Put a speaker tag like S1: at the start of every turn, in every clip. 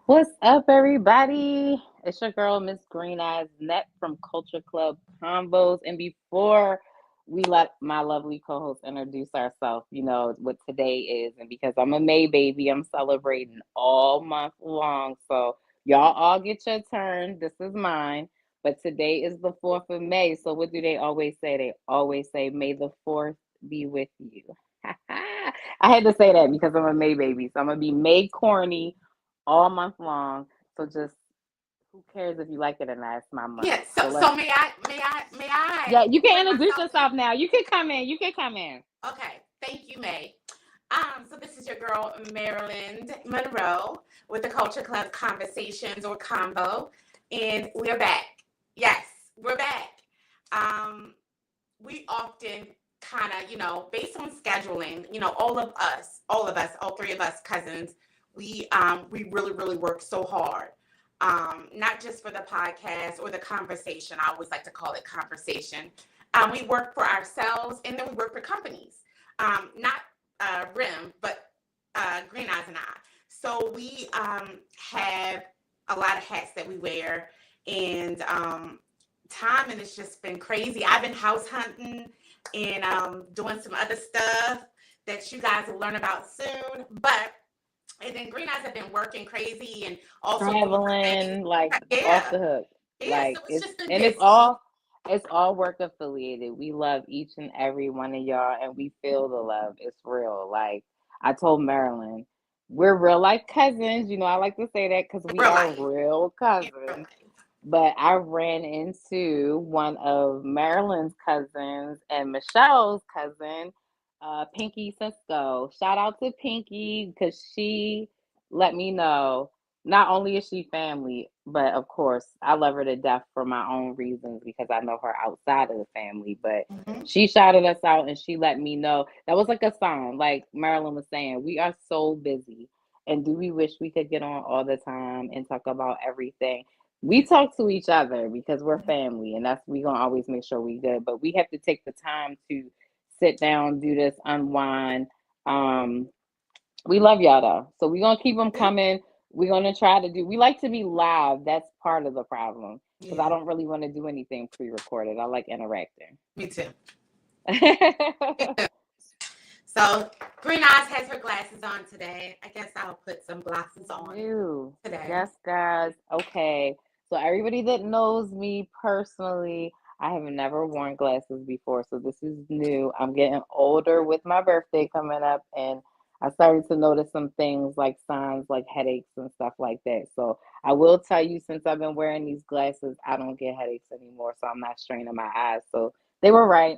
S1: What's up, everybody? It's your girl, Miss Green Eyes Net from Culture Club Combos. And before we let my lovely co host introduce ourselves, you know what today is. And because I'm a May baby, I'm celebrating all month long. So, y'all all get your turn. This is mine. But today is the 4th of May. So, what do they always say? They always say, May the 4th be with you. I had to say that because I'm a May baby. So, I'm going to be May corny all month long. So just who cares if you like it or not? It's my month.
S2: Yeah.
S1: So
S2: So
S1: let's.
S2: so may I
S1: Yeah, you can
S2: bring
S1: introduce
S2: myself in?
S1: yourself now. You can come in. You can come in.
S2: Okay. Thank you, May. So this is your girl Maryland Monroe with the Culture Club Conversations or Combo, and we're back. Yes, we're back. Um, we often kind of, based on scheduling, all of us, all three of us cousins, we really, really work so hard. Not just for the podcast or the conversation. I always like to call it conversation. We work for ourselves and then we work for companies. Not RIM, but Green Eyes and I. So we have a lot of hats that we wear, and timing has just been crazy. I've been house hunting and doing some other stuff that you guys will learn about soon. But and then Green Eyes have been working crazy and also doing her thing.
S1: Traveling like off
S2: Yeah,
S1: the hook.
S2: yeah.
S1: Like
S2: So it's
S1: it's
S2: just been
S1: and it's
S2: busy.
S1: all it's all work affiliated. We love each and every one of y'all and we feel the love. It's real. Like I told Marilyn, we're real life cousins. You know, I like to say that because we
S2: Real
S1: are
S2: life.
S1: real
S2: In real
S1: cousins.
S2: life.
S1: But I ran into one of Marilyn's cousins and Michelle's cousin, Pinky Cisco. Shout out to Pinky because she let me know not only is she family, but of course, I love her to death for my own reasons because I know her outside of the family. But
S2: Hmm.
S1: she shouted us out and she let me know that was like a sign, like Marilyn was saying, we are so busy. And do we wish we could get on all the time and talk about everything? We talk to each other because we're family and that's we gonna always make sure we good. But we have to take the time to sit down, do this, unwind. Um, we love y'all though. So we're gonna keep them coming. We're gonna try to do we like to be live. That's part of the problem. Because I
S2: Yeah,
S1: don't really want to do anything pre-recorded. I like interacting.
S2: me too. Me too. So Green Eyes has her glasses on today. I guess I'll put some glasses on
S1: New.
S2: today.
S1: Yes, guys. Okay. So everybody that knows me personally, I have never worn glasses before. So this is new. I'm getting older with my birthday coming up and I started to notice some things like signs like headaches and stuff like that. So I will tell you since I've been wearing these glasses, I don't get headaches anymore. So I'm not straining my eyes. So they were right.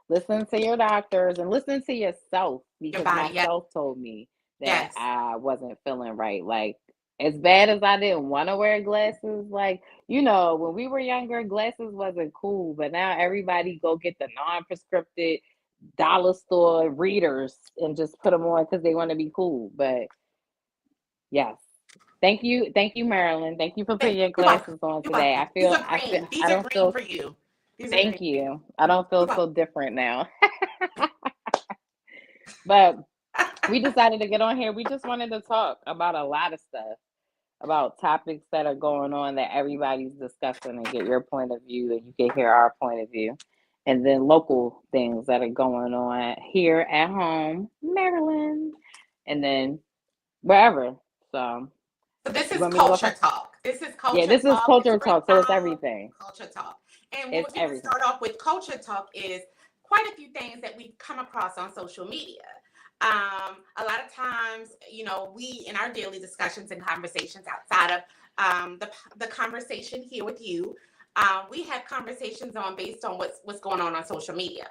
S1: Listen to your doctors and listen to yourself
S2: Your
S1: because
S2: body, yes,
S1: myself told me that
S2: yes.
S1: I wasn't feeling right. Like, as bad as I didn't want to wear glasses, like, you know, when we were younger, glasses wasn't cool, but now everybody go get the non prescripted dollar store readers and just put them on because they want to be cool. But yes. Thank you, Marilyn. Thank you for putting your
S2: You're welcome.
S1: glasses on
S2: You're
S1: today.
S2: welcome. These are
S1: I feel,
S2: green. These
S1: I
S2: are
S1: don't
S2: green
S1: feel,
S2: for you. These are green
S1: thank
S2: for you.
S1: you. I don't
S2: You're
S1: feel
S2: welcome.
S1: so different now. But we decided to get on here. We just wanted to talk about a lot of stuff, about topics that are going on that everybody's discussing and get your point of view and you can hear our point of view. And then local things that are going on here at home, Maryland, and then wherever. So,
S2: So this
S1: you
S2: is
S1: want me to go
S2: culture
S1: first?
S2: talk. This is
S1: Yeah,
S2: culture
S1: this is
S2: talk. It's
S1: culture
S2: Green
S1: talk, so it's
S2: Eyes
S1: everything.
S2: culture talk. And what
S1: It's
S2: we're going to
S1: everything.
S2: start off with culture talk is quite a few things that we've come across on social media. A lot of times, we in our daily discussions and conversations outside of the conversation here with you, we have conversations on based on what's going on social media.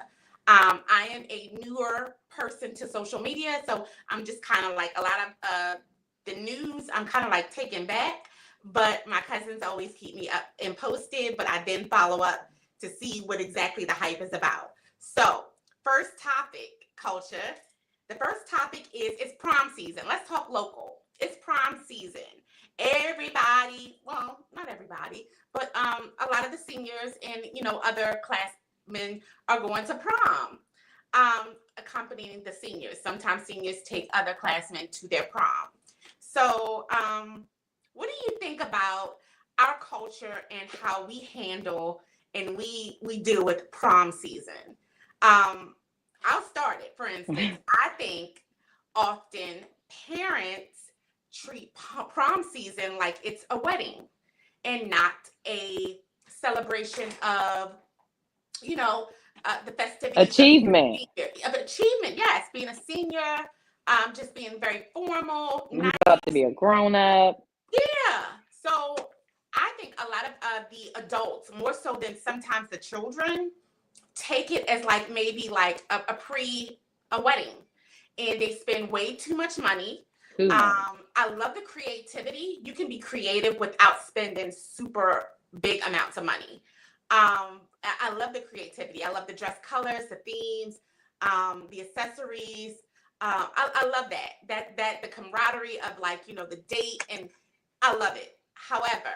S2: I am a newer person to social media, so I'm just kind of like a lot of the news. I'm kind of like taken back, but my cousins always keep me up and posted. But I then follow up to see what exactly the hype is about. So, first topic, culture. The first topic is it's prom season. Let's talk local. It's prom season. Everybody, well, not everybody, but a lot of the seniors and other classmen are going to prom, accompanying the seniors. Sometimes seniors take other classmen to their prom. So what do you think about our culture and how we handle and we deal with prom season? Um, I'll start it. For instance, I think often parents treat prom season like it's a wedding and not a celebration of, you know, the festivities of being a
S1: Achievement.
S2: senior, of achievement. Yes, being a senior, just being very formal,
S1: You about to
S2: nice.
S1: be a grown up.
S2: Yeah. So I think a lot of the adults, more so than sometimes the children, take it as like maybe like a wedding, and they spend way too much money.
S1: Too much.
S2: I love the creativity. You can be creative without spending super big amounts of money. I love the creativity. I love the dress colors, the themes, the accessories. I love that the camaraderie of, like, the date, and I love it. However,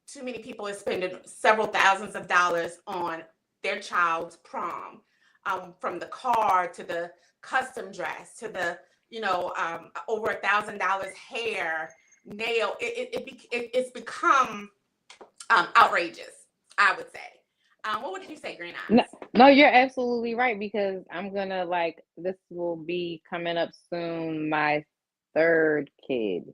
S2: too many people are spending several thousands of dollars on their child's prom, from the car to the custom dress to the over $1,000 hair, nail. It's become outrageous, I would say. What would you say, Green
S1: No,
S2: Eyes?
S1: no, you're absolutely right because I'm gonna like this will be coming up soon. My third kid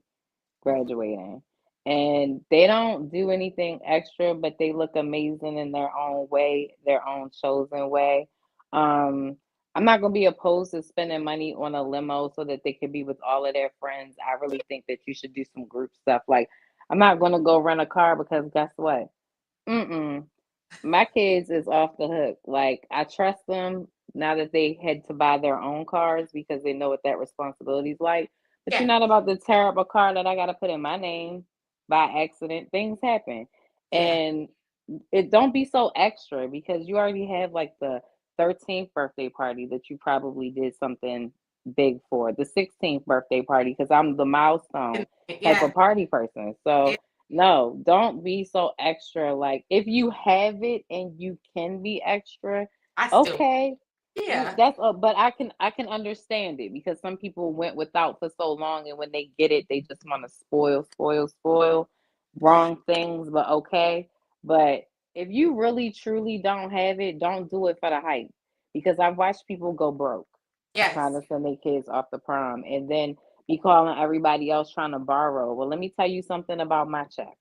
S1: graduating, and they don't do anything extra, but they look amazing in their own way, their own chosen way. Um, I'm not gonna be opposed to spending money on a limo so that they could be with all of their friends. I really think that you should do some group stuff. Like, I'm not gonna go rent a car because guess what? Mm-mm. My kids is off the hook. Like, I trust them now that they had to buy their own cars because they know what that responsibility is like. But you're
S2: Yeah.
S1: not about to tear up a car that I got to put in my name by accident. Things happen.
S2: Yeah.
S1: And it don't be so extra because you already have like the 13th birthday party that you probably did something big for, the 16th birthday party because I'm the milestone type
S2: Yeah.
S1: of party person.
S2: Yeah.
S1: So no, don't be so extra. Like, if you have it and you can be extra,
S2: I still.
S1: okay.
S2: Yeah.
S1: That's but I can understand it because some people went without for so long, and when they get it, they just want to spoil, spoil, spoil wrong things. But okay, but if you really truly don't have it, don't do it for the hype because I've watched people go broke trying
S2: Yes.
S1: to send their kids off the prom and then be calling everybody else trying to borrow. Well, let me tell you something about my check.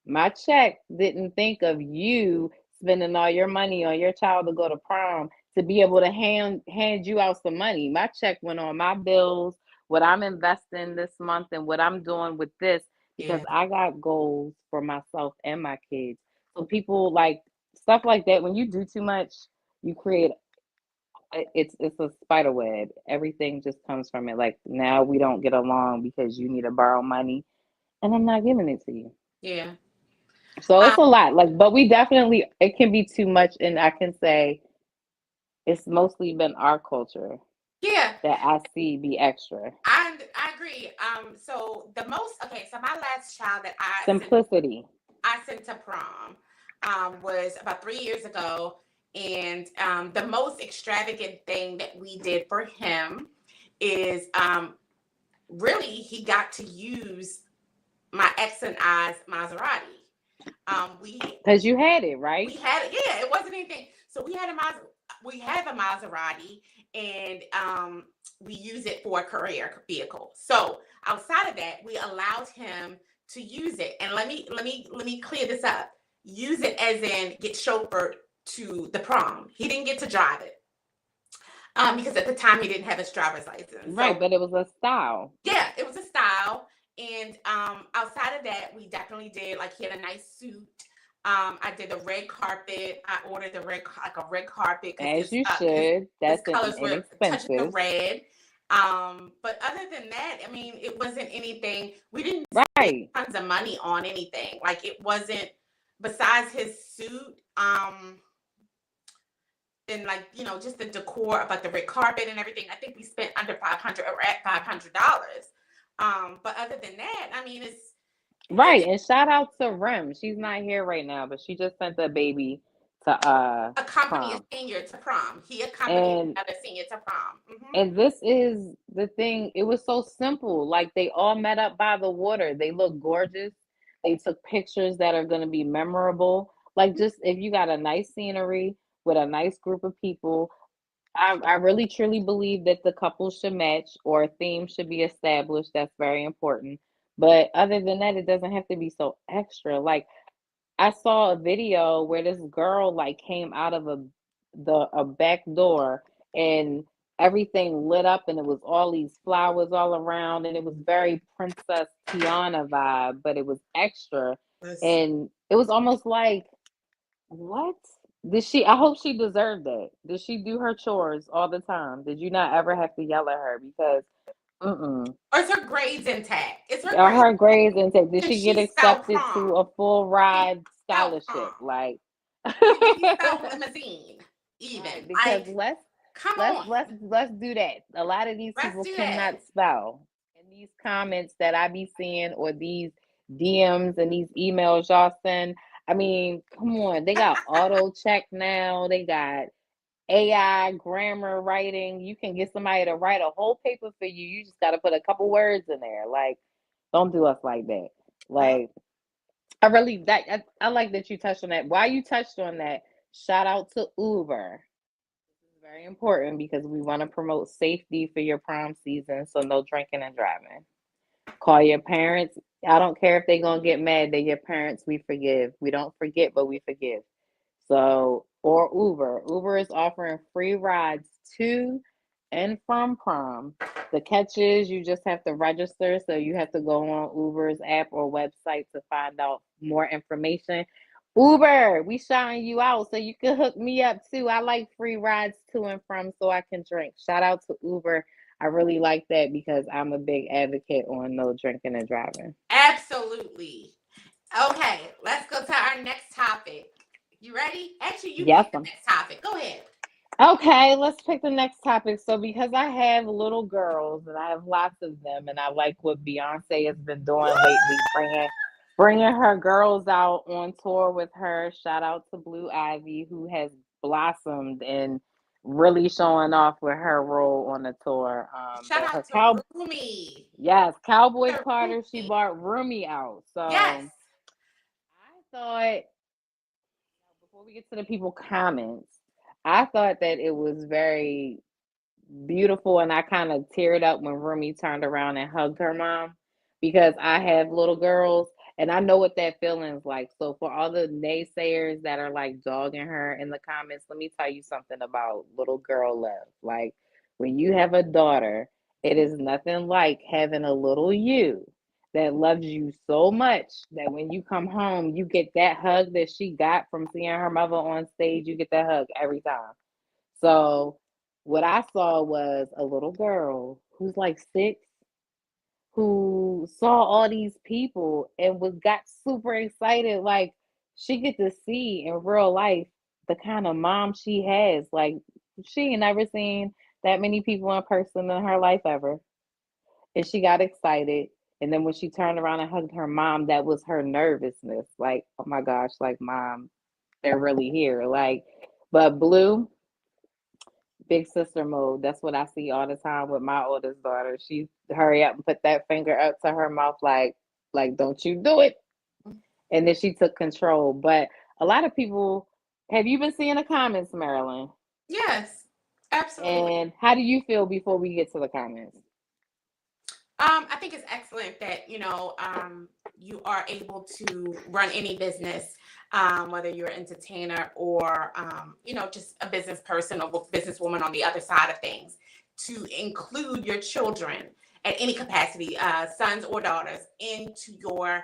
S1: My check didn't think of you spending all your money on your child to go to prom to be able to hand you out some money. My check went on my bills, what I'm investing this month, and what I'm doing with this because
S2: Yeah.
S1: I got goals for myself and my kids. So people like stuff like that. When you do too much, you create it's a spider web. Everything just comes from it. Like now we don't get along because you need to borrow money, and I'm not giving it to you.
S2: Yeah.
S1: So
S2: Um,
S1: it's a lot. Like, but we definitely it can be too much, and I can say it's mostly been our culture
S2: yeah.
S1: that I see be extra.
S2: I agree. So okay. So my last child that
S1: Simplicity.
S2: I sent to prom, was about 3 years ago, and the most extravagant thing that we did for him is, really, he got to use my ex and I's Maserati. We
S1: Because you had it, right?
S2: we had, yeah, it wasn't anything. So we have a Maserati, and we use it for a career vehicle. So outside of that, we allowed him to use it. And let me clear this up. Use it as in get chauffeured to the prom. He didn't get to drive it, because at the time he didn't have his driver's license.
S1: Right,
S2: So
S1: but it was a style.
S2: yeah, it was a style. And outside of that, we definitely did, like, he had a nice suit. I did the red carpet. I ordered the like a red carpet because
S1: As you
S2: his
S1: should.
S2: his
S1: That's
S2: colors were touching the
S1: inexpensive.
S2: red. But other than that, I mean, it wasn't anything. We didn't spend
S1: Right.
S2: tons of money on anything. Like, it wasn't, besides his suit, and, like, just the decor about the red carpet and everything. I think we spent under 500, or at $500. But other than that, I mean,
S1: Right. And shout out to Rem. She's not here right now, but she just sent a baby to
S2: Accompany a
S1: prom.
S2: senior to prom. He accompanied
S1: And
S2: another senior to prom.
S1: this is the thing. It was so simple. Like they all met up by the water. They look gorgeous. They took pictures that are going to be memorable. Like just if you got a nice scenery with a nice group of people, I really truly believe that the couple should match or a theme should be established. That's very important. But other than that, it doesn't have to be so extra. Like I saw a video where this girl like came out of a back door and everything lit up and it was all these flowers all around and it was very Princess Tiana vibe, but it was extra
S2: Yes.
S1: and it was almost like what? Did she I hope she deserved that. Did she do her chores all the time? Did you not ever have to yell at her because mm-mm.
S2: Or is her grades intact? Is her
S1: Are
S2: grades
S1: her grades intake? Did
S2: Did
S1: she get
S2: she spell
S1: accepted to
S2: prom?
S1: a full
S2: Did
S1: ride
S2: she spell
S1: scholarship?
S2: prom?
S1: Like,
S2: Did she spell limousine?
S1: right?
S2: Even
S1: Because
S2: like, come
S1: let's
S2: on,
S1: let's let's do that. A lot of these
S2: let's
S1: people
S2: do that.
S1: cannot spell, and these comments that I be seeing or these DMs and these emails y'all send. I mean, come on, they got auto check now. They got AI grammar writing. You can get somebody to write a whole paper for you. You just got to put a couple words in there. Like, don't do us like that.
S2: Right?
S1: Like, I like that you touched on that. While you touched on that, shout out to Uber. This is very important because we want to promote safety for your prom season, so no drinking and driving. Call your parents. I don't care if they're gonna get mad. They're your parents. We forgive. We don't forget, but we forgive. So, or Uber. Uber is offering free rides to and from prom. The catch is you just have to register. So you have to go on Uber's app or website to find out more information. Uber, we shouting you out so you can hook me up too. I like free rides to and from so I can drink. Shout out to Uber. I really like that because I'm a big advocate on no drinking and driving.
S2: Absolutely. Okay, let's go to our next topic. You ready? Actually, you
S1: Yes,
S2: pick the next topic. Go ahead.
S1: okay, let's pick the next topic. So, because I have little girls and I have lots of them, and I like what Beyonce has been doing lately, bringing her girls out on tour with her. Shout out to Blue Ivy, who has blossomed and really showing off with her role on the tour.
S2: Shout
S1: But her
S2: out to Rumi.
S1: yes, Cowboy
S2: To
S1: Carter, she
S2: Rumi.
S1: bought Rumi out.
S2: Yes.
S1: So I thought before we get to the people comments, I thought that it was very beautiful and I kind of teared up when Rumi turned around and hugged her mom because I have little girls and I know what that feeling's like. So for all the naysayers that are like dogging her in the comments, let me tell you something about little girl love. Like when you have a daughter, it is nothing like having a little you that loves you so much that when you come home, you get that hug that she got from seeing her mother on stage. You get that hug every time. So what I saw was a little girl who's like 6 who saw all these people and was got super excited like she get to see in real life the kind of mom she has. Like she ain't never seen that many people in person in her life ever. And she got excited. And then when she turned around and hugged her mom, that was her nervousness. Like, oh my gosh, like mom, they're really here. Like, but Blue, big sister mode. That's what I see all the time with my oldest daughter. She hurry up and put that finger up to her mouth like don't you do it. And then she took control. But a lot of people have you been seeing the comments, Marilyn?
S2: Yes. Absolutely.
S1: And how do you feel before we get to the comments?
S2: I think it's excellent that you are able to run any business, whether you're an entertainer or just a business person or businesswoman on the other side of things, to include your children at any capacity, sons or daughters, into your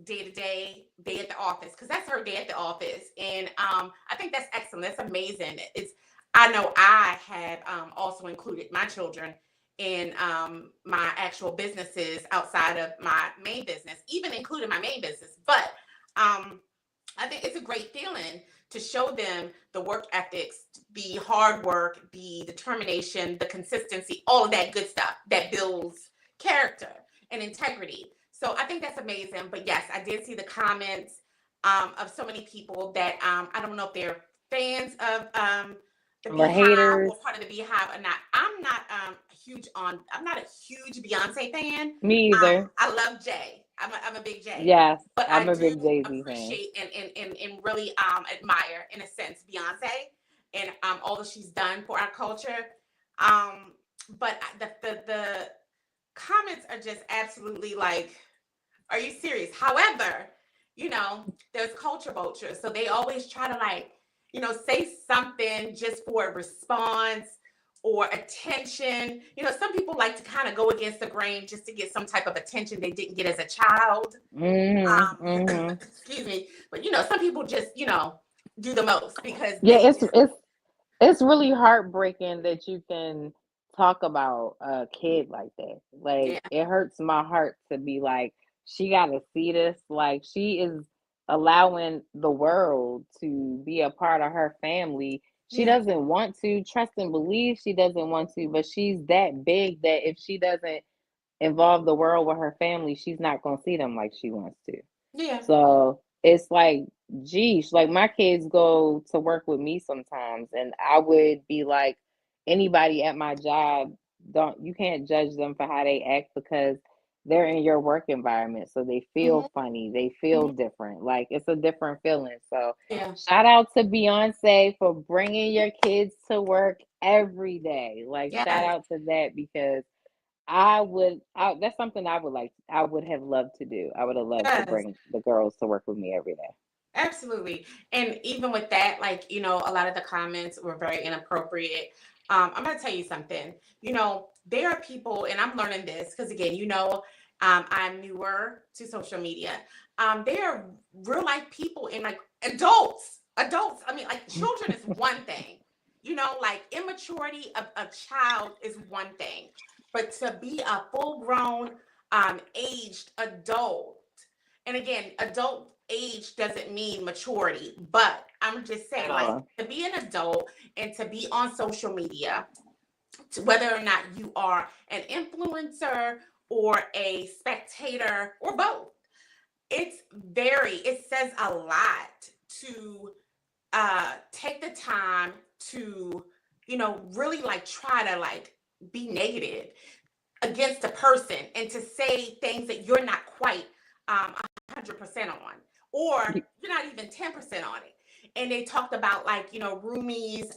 S2: day to day at the office, because that's her day at the office, and I think that's excellent. That's amazing. I know I have also included my children in my actual businesses outside of my main business, even including my main business. But I think it's a great feeling to show them the work ethics, the hard work, the determination, the consistency, all of that good stuff that builds character and integrity. So I think that's amazing. But yes, I did see the comments. of so many people that I don't know if they're fans of the
S1: Or
S2: Beehive
S1: haters.
S2: or part of the Beehive or not. I'm not a huge Beyonce fan.
S1: Me either.
S2: I love Jay. I'm a big Jay,
S1: Yes,
S2: but I
S1: I'm a
S2: do
S1: big Jay-Z fan.
S2: appreciate and really admire in a sense Beyonce and all that she's done for our culture. Um, but the comments are just absolutely like, are you serious? However, there's culture vultures, so they always try to like, say something just for a response or attention. Some people like to kind of go against the grain just to get some type of attention they didn't get as a child. Excuse me, but some people just do the most because
S1: Yeah,
S2: they
S1: it's really heartbreaking that you can talk about a kid like that. Like
S2: yeah
S1: it hurts my heart to be like, she gotta see this. Like she is allowing the world to be a part of her family. She
S2: yeah
S1: doesn't want to trust and believe she doesn't want to, but she's that big that if she doesn't involve the world with her family, she's not gonna see them like she wants to.
S2: yeah
S1: So it's like, geez, like my kids go to work with me sometimes, and I would be like, anybody at my job, don't you can't judge them for how they act because they're in your work environment, so they
S2: hmm
S1: feel funny, they feel
S2: hmm
S1: different, like it's a different feeling. So
S2: yeah
S1: shout out to Beyonce for bringing your kids to work every day. Like shout
S2: yes
S1: out to that because that's something I would have loved to do. I would have loved to
S2: yes
S1: bring the girls to work with me every day.
S2: Absolutely. And even with that, like, a lot of the comments were very inappropriate. I'm going to tell you something. There are people, and I'm learning this because, again, I'm newer to social media. There are real life people and like adults. I mean, like, children is one thing, like immaturity of a child is one thing, but to be a full grown, aged adult, and again, adult age doesn't mean maturity, but I'm just
S1: At
S2: saying, like,
S1: all.
S2: to be an adult and to be on social media, whether or not you are an influencer or a spectator or both, it says a lot to take the time to, really like try to like be negative against a person and to say things that you're not quite 100% on, or you're not even 10% on it. And they talked about like, Rumi's,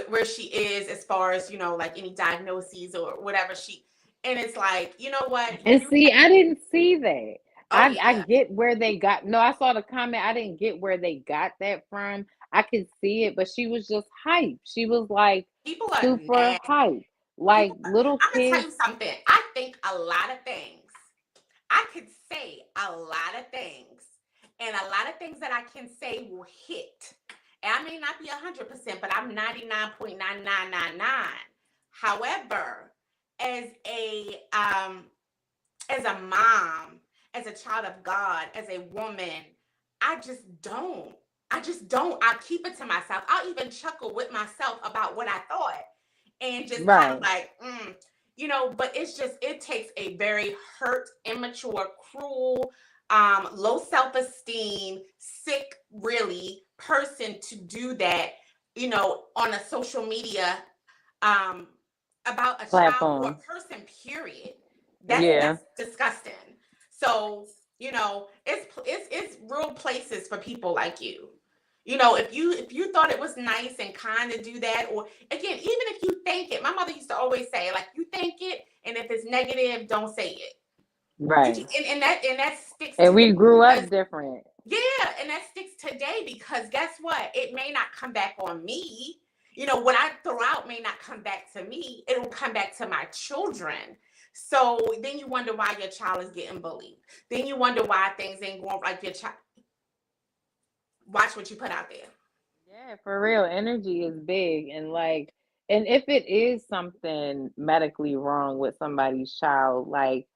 S2: where she is as far as, like any diagnoses or whatever and it's like, you know what?
S1: And see, I didn't see that.
S2: Oh
S1: I
S2: yeah.
S1: get where they got. No, I saw the comment. I didn't get where they got that from. I could see it, but she was just hype. She was like
S2: People are
S1: super
S2: nasty.
S1: hype. Like little
S2: I'm gonna tell
S1: kids.
S2: you something. I think a lot of things. I could say a lot of things, and a lot of things that I can say will hit. And I may not be 100%, but I'm 99.9999. However, as a um, as a mom, as a child of God, as a woman, I just don't. I just don't. I keep it to myself. I'll even chuckle with myself about what I thought and just kind of
S1: Right.
S2: like, but it takes a very hurt, immature, cruel, low self-esteem, sick, really person to do that, on a social media, um, about a child or a
S1: Platform.
S2: person, period.
S1: Yeah.
S2: That's disgusting. So, it's real places for people like you. If you thought it was nice and kind to do that, or again, even if you think it, my mother used to always say, like, you think it, and if it's negative, don't say it.
S1: Right.
S2: And that sticks
S1: And
S2: today
S1: we grew
S2: because
S1: up different.
S2: yeah, and that sticks today because guess what? It may not come back on me. What I throw out may not come back to me. It will come back to my children. So then you wonder why your child is getting bullied. Then you wonder why things ain't going like your child. Watch what you put out there.
S1: Yeah, for real. Energy is big and like and if it is something medically wrong with somebody's child, like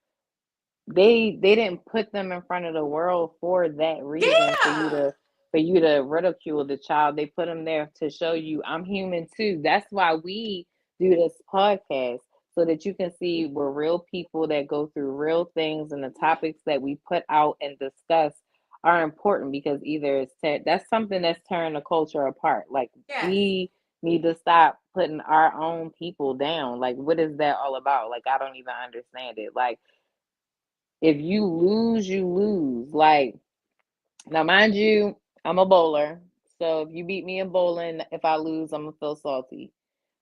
S1: they didn't put them in front of the world for that reason
S2: Yeah.
S1: for you to ridicule the child. They put them there to show you I'm human too. That's why we do this podcast so that you can see we're real people that go through real things and the topics that we put out and discuss are important because either that's something that's tearing the culture apart. Like
S2: Yes.
S1: we need to stop putting our own people down. Like what is that all about? Like I don't even understand it. Like if you lose, you lose. Like now, mind you, I'm a bowler. So if you beat me in bowling, if I lose, I'm gonna feel salty.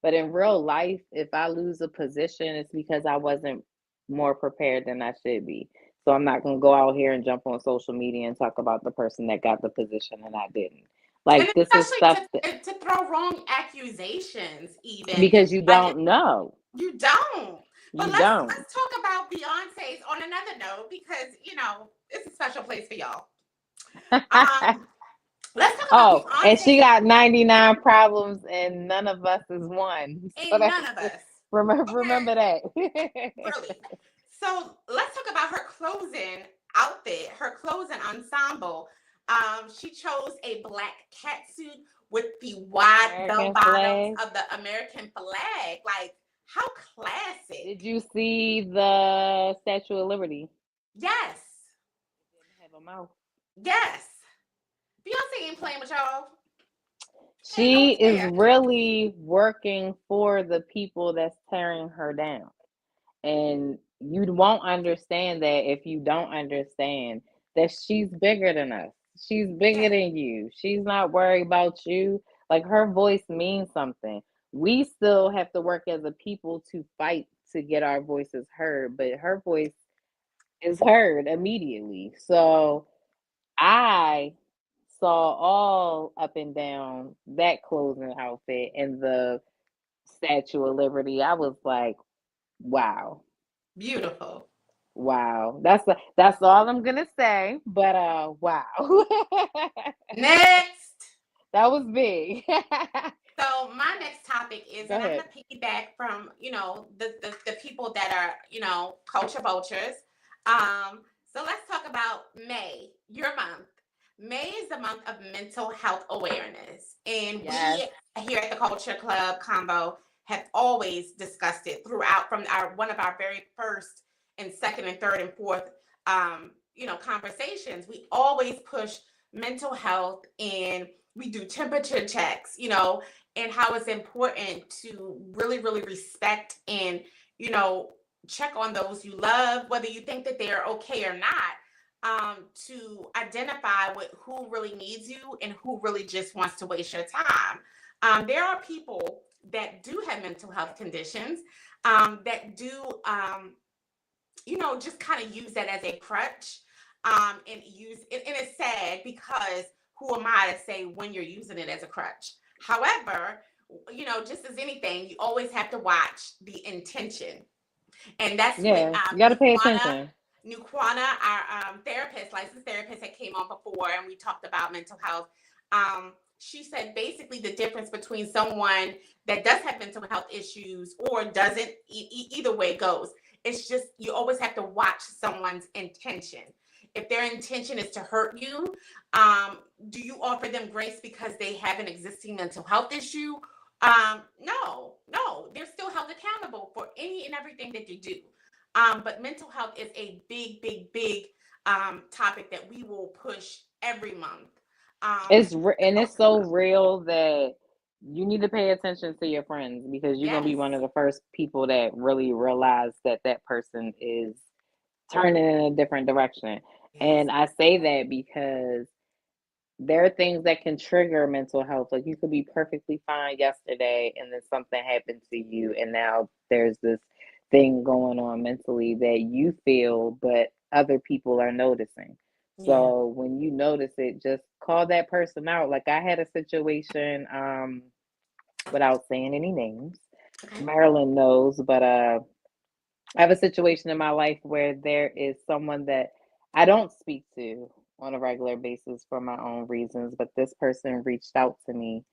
S1: But in real life, if I lose a position, it's because I wasn't more prepared than I should be. So I'm not gonna go out here and jump on social media and talk about the person that got the position and I didn't.
S2: And
S1: Like this is
S2: especially
S1: stuff that,
S2: to throw wrong accusations, even
S1: because you
S2: like
S1: don't know.
S2: you don't. But
S1: You don't.
S2: let's talk about Beyonce's on another note because it's a special place for y'all. Um, let's talk about
S1: Oh, and she
S2: Beyonce.
S1: got 99 problems and none of us is one. So
S2: Ain't
S1: that's
S2: none of us.
S1: remember
S2: Okay,
S1: that.
S2: really. So let's talk about her closing outfit, her closing ensemble. She chose a black catsuit with the wide bell
S1: American
S2: bottoms
S1: flag.
S2: of the American flag. Like, how classic.
S1: Did you see the Statue of Liberty?
S2: Yes.
S1: It didn't have a mouth.
S2: Yes. Beyonce ain't playing with y'all. Ain't no
S1: She is
S2: fair.
S1: really working for the people that's tearing her down. And you won't understand that if you don't understand that she's bigger than us. She's bigger
S2: Yeah.
S1: than you. She's not worried about you. Like her voice means something. We still have to work as a people to fight to get our voices heard, but her voice is heard immediately. So I saw all up and down that clothing outfit and the Statue of Liberty. I was like, wow.
S2: Beautiful.
S1: Wow. That's all I'm gonna say. But wow.
S2: Next.
S1: That was big.
S2: So my next topic is,
S1: Go
S2: and I'm
S1: ahead.
S2: gonna piggyback from the people that are culture vultures. So let's talk about May, your month. May is the month of mental health awareness, and
S1: Yes.
S2: we here at the Culture Club Combo have always discussed it throughout from our one of our very first and second and third and fourth conversations. We always push mental health and we do temperature checks, and how it's important to really, really respect and, you know, check on those you love, whether you think that they're okay or not, to identify with who really needs you and who really just wants to waste your time. There are people that do have mental health conditions that do, just kind of use that as a crutch and and it's sad because who am I to say when you're using it as a crutch? However, just as anything, you always have to watch the intention. And that's what
S1: Yeah. You gotta pay
S2: Nuquana,
S1: attention.
S2: Nuquana, our therapist, licensed therapist that came on before, and we talked about mental health. She said basically the difference between someone that does have mental health issues or doesn't, either way it goes. It's just you always have to watch someone's intention. If their intention is to hurt you, do you offer them grace because they have an existing mental health issue? No, no, they're still held accountable for any and everything that they do. But mental health is a big, big, big topic that we will push every month. The
S1: And it's
S2: culture
S1: so
S2: club.
S1: real that you need to pay attention to your friends because you're gonna be one of
S2: Yes,
S1: the first people that really realize that that person is turning in a different direction.
S2: yes,
S1: And I say that because there are things that can trigger mental health. Like you could be perfectly fine yesterday and then something happened to you and now there's this thing going on mentally that you feel but other people are noticing.
S2: yeah.
S1: So when you notice it, just call that person out. Like I had a situation, without saying any names.
S2: Okay.
S1: Marilyn knows, but I have a situation in my life where there is someone that I don't speak to on a regular basis for my own reasons, but this person reached out to me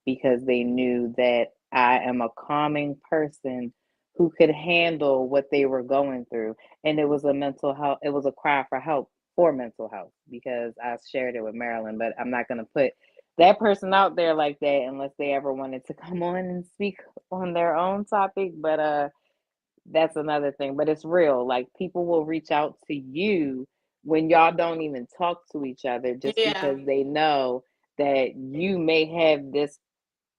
S1: because they knew that I am a calming person who could handle what they were going through. And it was a mental health, it was a cry for help for mental health because I shared it with Marilyn, but I'm not going to put that person out there like that unless they ever wanted to come on and speak on their own topic. But that's another thing, but it's real. Like people will reach out to you when y'all don't even talk to each other just
S2: Yeah.
S1: because they know that you may have this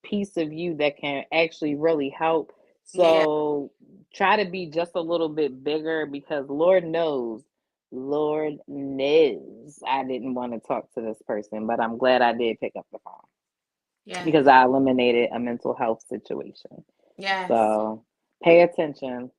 S1: piece of you that can actually really help.
S2: Yeah.
S1: So try to be just a little bit bigger because Lord knows I didn't want to talk to this person, but I'm glad I did pick up the phone
S2: Yes.
S1: because I eliminated a mental health situation.
S2: Yes.
S1: So pay attention.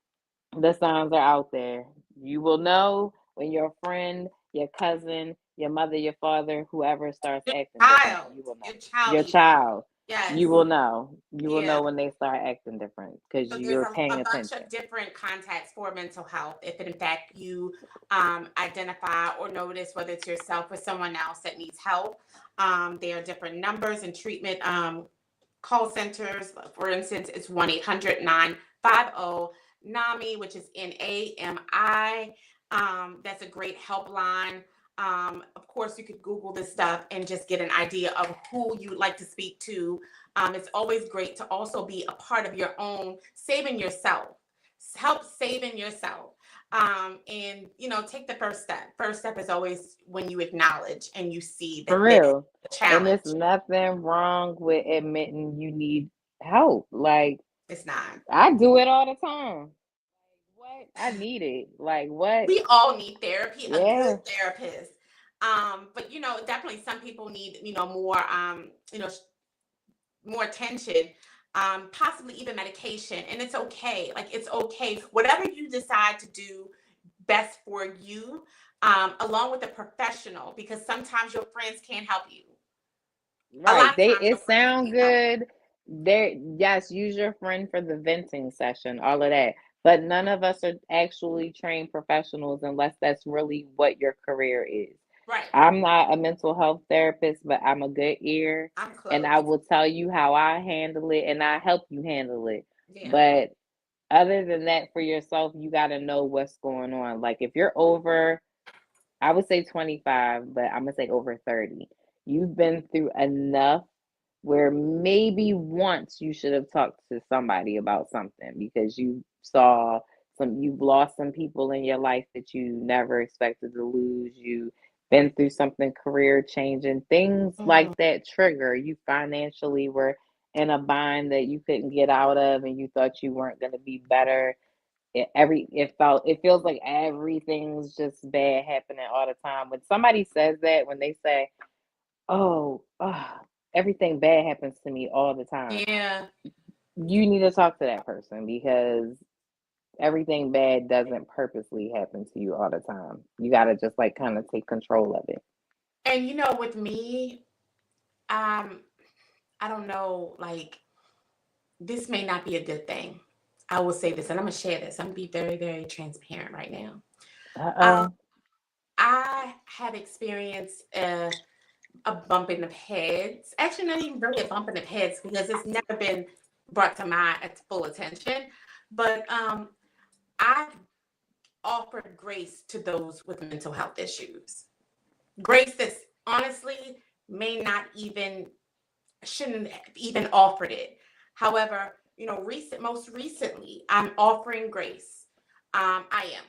S1: The signs are out there. You will know when your friend, your cousin, your mother, your father, whoever starts
S2: Your
S1: acting different.
S2: child.
S1: You will know.
S2: Your child
S1: Your
S2: even.
S1: child.
S2: Yes.
S1: You will know. You will
S2: Yeah.
S1: know when they start acting different because
S2: So there's
S1: you're
S2: a
S1: paying
S2: bunch
S1: attention.
S2: of different contacts for mental health. If in fact you identify or notice whether it's yourself or someone else that needs help, there are different numbers and treatment call centers. For instance, it's 1-800-950-NAMI, which is NAMI. That's a great helpline. Of course, you could Google this stuff and just get an idea of who you'd like to speak to. It's always great to also be a part of your own saving yourself, help saving yourself. And take the first step. First step is always when you acknowledge and you see
S1: For
S2: that this is
S1: real.
S2: a
S1: And there's
S2: challenge.
S1: nothing wrong with admitting you need help. Like,
S2: It's not.
S1: I do it all the time. What? I need it. Like, what?
S2: We all need therapy, a
S1: Yeah.
S2: good therapist. But definitely some people need, more, more attention, possibly even medication. And it's okay. Like it's okay. Whatever you decide to do best for you, along with a professional, because sometimes your friends can't help you. A
S1: Right.
S2: lot of
S1: They
S2: times your
S1: it
S2: friends
S1: sound
S2: can't help you.
S1: good. There, yes, use your friend for the venting session, all of that. But none of us are actually trained professionals unless that's really what your career is.
S2: Right.
S1: I'm not a mental health therapist, but I'm a good ear
S2: I'm
S1: and I
S2: close.
S1: will tell you how I handle it and I help you handle it.
S2: Yeah.
S1: But other than that, for yourself, you got to know what's going on. Like if you're over, I would say 25, but I'm gonna say over 30. You've been through enough where maybe once you should have talked to somebody about something because you've lost some people in your life that you never expected to lose. You've been through something career changing, things like
S2: Mhm.
S1: that trigger. You financially were in a bind that you couldn't get out of and you thought you weren't going to be better. It feels like everything's just bad happening all the time. When somebody says that, when they say, "Oh, everything bad happens to me all the time,"
S2: Yeah.
S1: you need to talk to that person because everything bad doesn't purposely happen to you all the time. You got to just like kind of take control of it.
S2: And with me, I don't know, like this may not be a good thing. I will say this, and I'm gonna share this. I'm gonna be very, very transparent right now.
S1: Uh
S2: Um,
S1: oh.
S2: I have experienced a bump in the heads. Actually, not even really a bump in the heads because it's never been brought to my full attention. But I've offered grace to those with mental health issues. Grace that's honestly may not even shouldn't have even offered it. However, most recently, I'm offering grace. I am,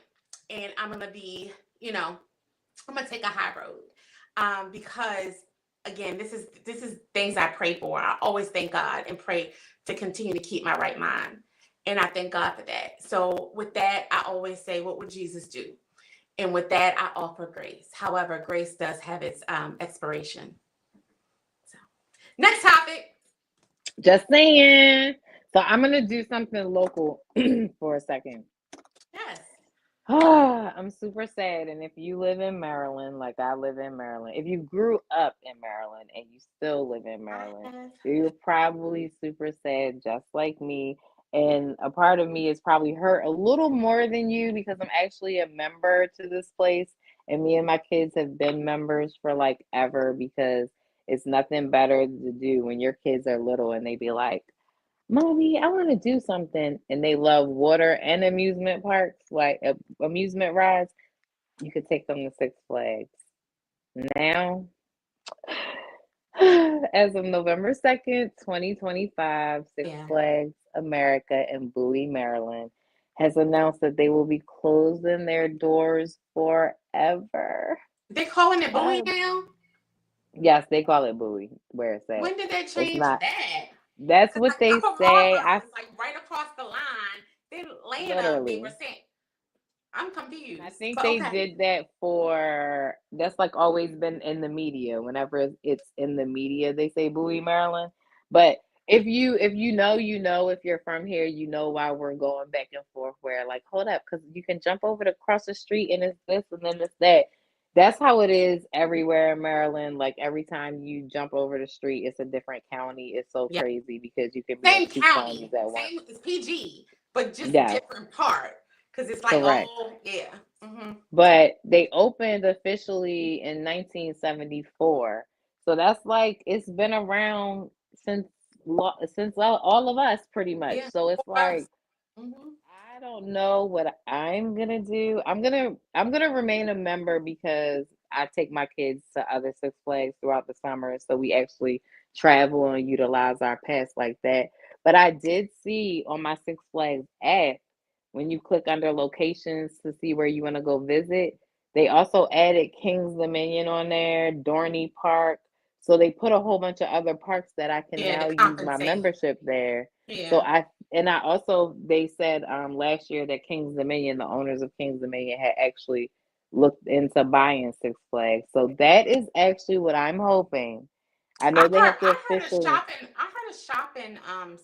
S2: and I'm gonna be, I'm gonna take a high road, because again, this is things I pray for. I always thank God and pray to continue to keep my right mind, and I thank God for that. So with that, I always say, what would Jesus do? And with that, I offer grace. However, grace does have its expiration. So, next topic.
S1: Just saying. So I'm going to do something local for a second.
S2: Yes.
S1: I'm super sad. And if you live in Maryland, like I live in Maryland, if you grew up in Maryland and you still live in
S2: I
S1: Maryland,
S2: have.
S1: you're probably super sad, just like me. And a part of me is probably hurt a little more than you because I'm actually a member to this place. And me and my kids have been members for like ever because it's nothing better to do when your kids are little and they be like, Mommy, I want to do something. And they love water and amusement parks, like amusement rides. You could take them to Six Flags. Now, as of November 2nd, 2025, Six
S2: Yeah.
S1: Flags America in Bowie, Maryland has announced that they will be closing their doors forever.
S2: They're calling it Bowie
S1: Uh,
S2: now.
S1: yes, they call it Bowie where it's at.
S2: When did they
S1: It's
S2: change
S1: not.
S2: that?
S1: That's
S2: Because
S1: what
S2: like
S1: they
S2: Upper
S1: say.
S2: Marlboro
S1: I
S2: is like right across the line. Then Atlanta, they were
S1: literally.
S2: saying, I'm
S1: And I
S2: confused.
S1: think
S2: But
S1: they
S2: okay.
S1: did that for that's like always been in the media. Whenever it's in the media, they say Bowie, Maryland. But if you know, you know, if you're from here, you know why we're going back and forth. Where like, hold up, because you can jump over to cross the street and it's this and then it's that. That's how it is everywhere in Maryland. Like every time you jump over the street, it's a different county. It's so
S2: Yeah.
S1: crazy because you can be in
S2: Same
S1: two counties
S2: county.
S1: at once.
S2: Same it's PG, but just
S1: Yes,
S2: different part. Because it's like,
S1: correct.
S2: oh yeah. Hmm.
S1: But they opened officially in 1974. So that's like it's been around since since all of us pretty much.
S2: Yeah.
S1: So it's
S2: For us.
S1: like
S2: Hmm.
S1: I don't know what I'm gonna do. I'm gonna remain a member because I take my kids to other Six Flags throughout the summer, so we actually travel and utilize our pass like that. But I did see on my Six Flags app when you click under locations to see where you want to go visit, they also added Kings Dominion on there, Dorney Park. So they put a whole bunch of other parks that I can
S2: Yeah, to
S1: now use my
S2: compensate.
S1: membership there. So
S2: Yeah.
S1: I also they said last year that Kings Dominion, the owners of Kings Dominion had actually looked into buying Six Flags. So that is actually what I'm hoping. I know they have to officially
S2: I heard a shopping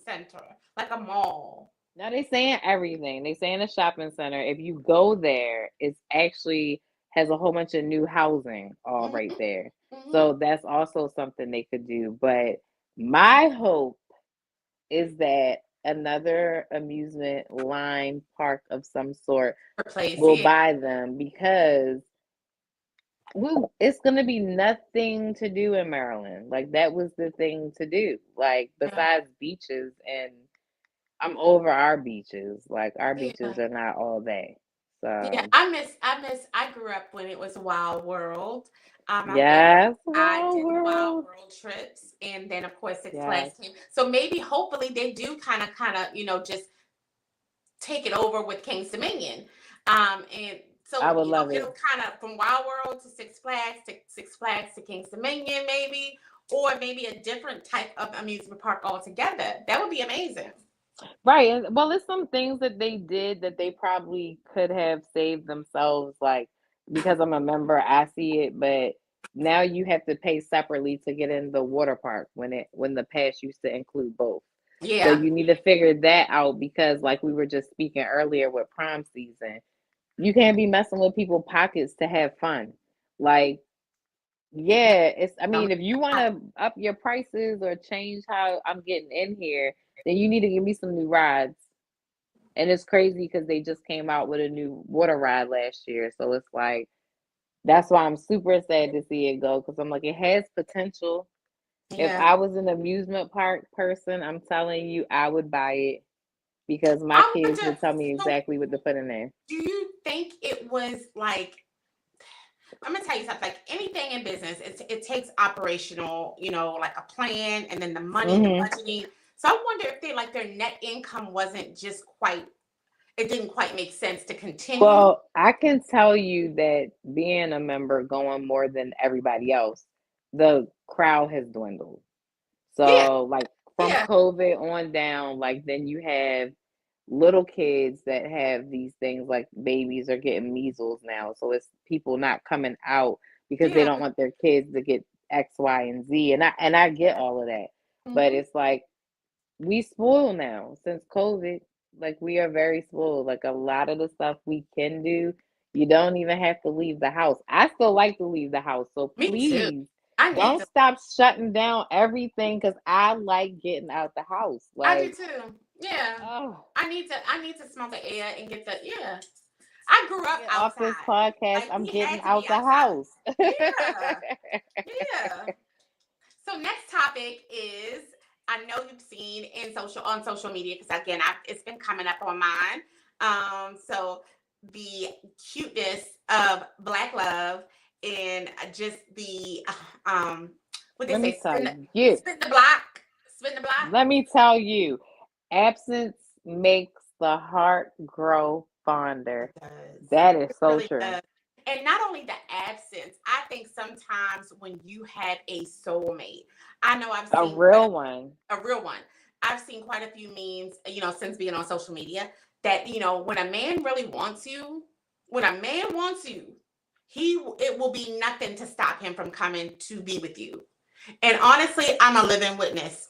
S2: center, like a mall.
S1: now they saying everything. They saying a shopping center. If you go there, it's actually has a whole bunch of new housing all right
S2: Hmm.
S1: there.
S2: Hmm.
S1: So that's also something they could do. But my hope is that another amusement line park of some sort
S2: Replace,
S1: will
S2: yeah.
S1: buy them because it's going to be nothing to do in Maryland. Like that was the thing to do. Like
S2: Yeah.
S1: besides beaches, and I'm over our beaches. Like our
S2: Yeah.
S1: beaches are not all that.
S2: Yeah,
S1: So
S2: I grew up when it was Wild World.
S1: yes,
S2: I
S1: Wild
S2: did Wild
S1: World.
S2: World trips, and then of course Six Flags
S1: Yes,
S2: came. So maybe, hopefully, they do kind of, just take it over with King's Dominion. And
S1: I
S2: so,
S1: would love
S2: it'll
S1: it.
S2: kind of from Wild World to Six Flags to King's Dominion, maybe, or maybe a different type of amusement park altogether. That would be amazing.
S1: Right. And well, it's some things that they did that they probably could have saved themselves, like because I'm a member, I see it, but now you have to pay separately to get in the water park when the pass used to include both. So
S2: Yeah.
S1: you need to figure that out because like we were just speaking earlier with prom season, you can't be messing with people's pockets to have fun. Like,
S2: Yeah.
S1: yeah, it's I
S2: Um,
S1: mean, if you want to up your prices or change how I'm getting in here, then you need to give me some new rides. And it's crazy because they just came out with a new water ride last year. So it's like that's why I'm super sad to see it go because I'm like it has potential. If
S2: Yeah.
S1: I was an amusement park person, I'm telling you, I would buy it because my
S2: I
S1: kids
S2: wonder.
S1: would tell me
S2: So,
S1: exactly what to put in there.
S2: do you think it was like? I'm gonna tell you something. Like anything in business, it takes operational, like a plan, and then the money, the
S1: Hmm.
S2: budgeting. So I wonder if their net income wasn't just quite. It didn't quite make sense to continue.
S1: Well, I can tell you that being a member going more than everybody else, the crowd has dwindled.
S2: Yeah.
S1: So, like from
S2: Yeah.
S1: COVID on down, like then you have little kids that have these things like babies are getting measles now. So it's people not coming out because they
S2: Yeah.
S1: don't want their kids to get X, Y, and Z. And I get all of that. But
S2: Hmm.
S1: it's like we spoil now since COVID. Like we are very spoiled. Like a lot of the stuff we can do, you don't even have to leave the house. I still like to leave the house. So
S2: Me too.
S1: please
S2: I need
S1: don't
S2: to.
S1: stop shutting down everything because I like getting out the house.
S2: I do
S1: Like,
S2: too. Yeah.
S1: oh,
S2: I need to smell the air and get the yeah. I grew
S1: I
S2: up
S1: get off this
S2: outside.
S1: podcast,
S2: Like
S1: I'm
S2: we
S1: getting
S2: had to be
S1: out the
S2: outside.
S1: house.
S2: Yeah. Yeah. So next topic is I know you've seen on social media because again it's been coming up on mine. So the cuteness of Black Love and just the what they
S1: Let me
S2: say
S1: tell you.
S2: spin the block.
S1: Let me tell you. Absence makes the heart grow
S2: It
S1: fonder.
S2: does.
S1: That is
S2: It
S1: so
S2: really
S1: true.
S2: does. And not only the absence, I think sometimes when you had a soulmate, I know I've
S1: A
S2: seen quite
S1: real one.
S2: a real one. I've seen quite a few memes, since being on social media that, when a man really wants you, when a man wants you, it will be nothing to stop him from coming to be with you. And honestly, I'm a living witness.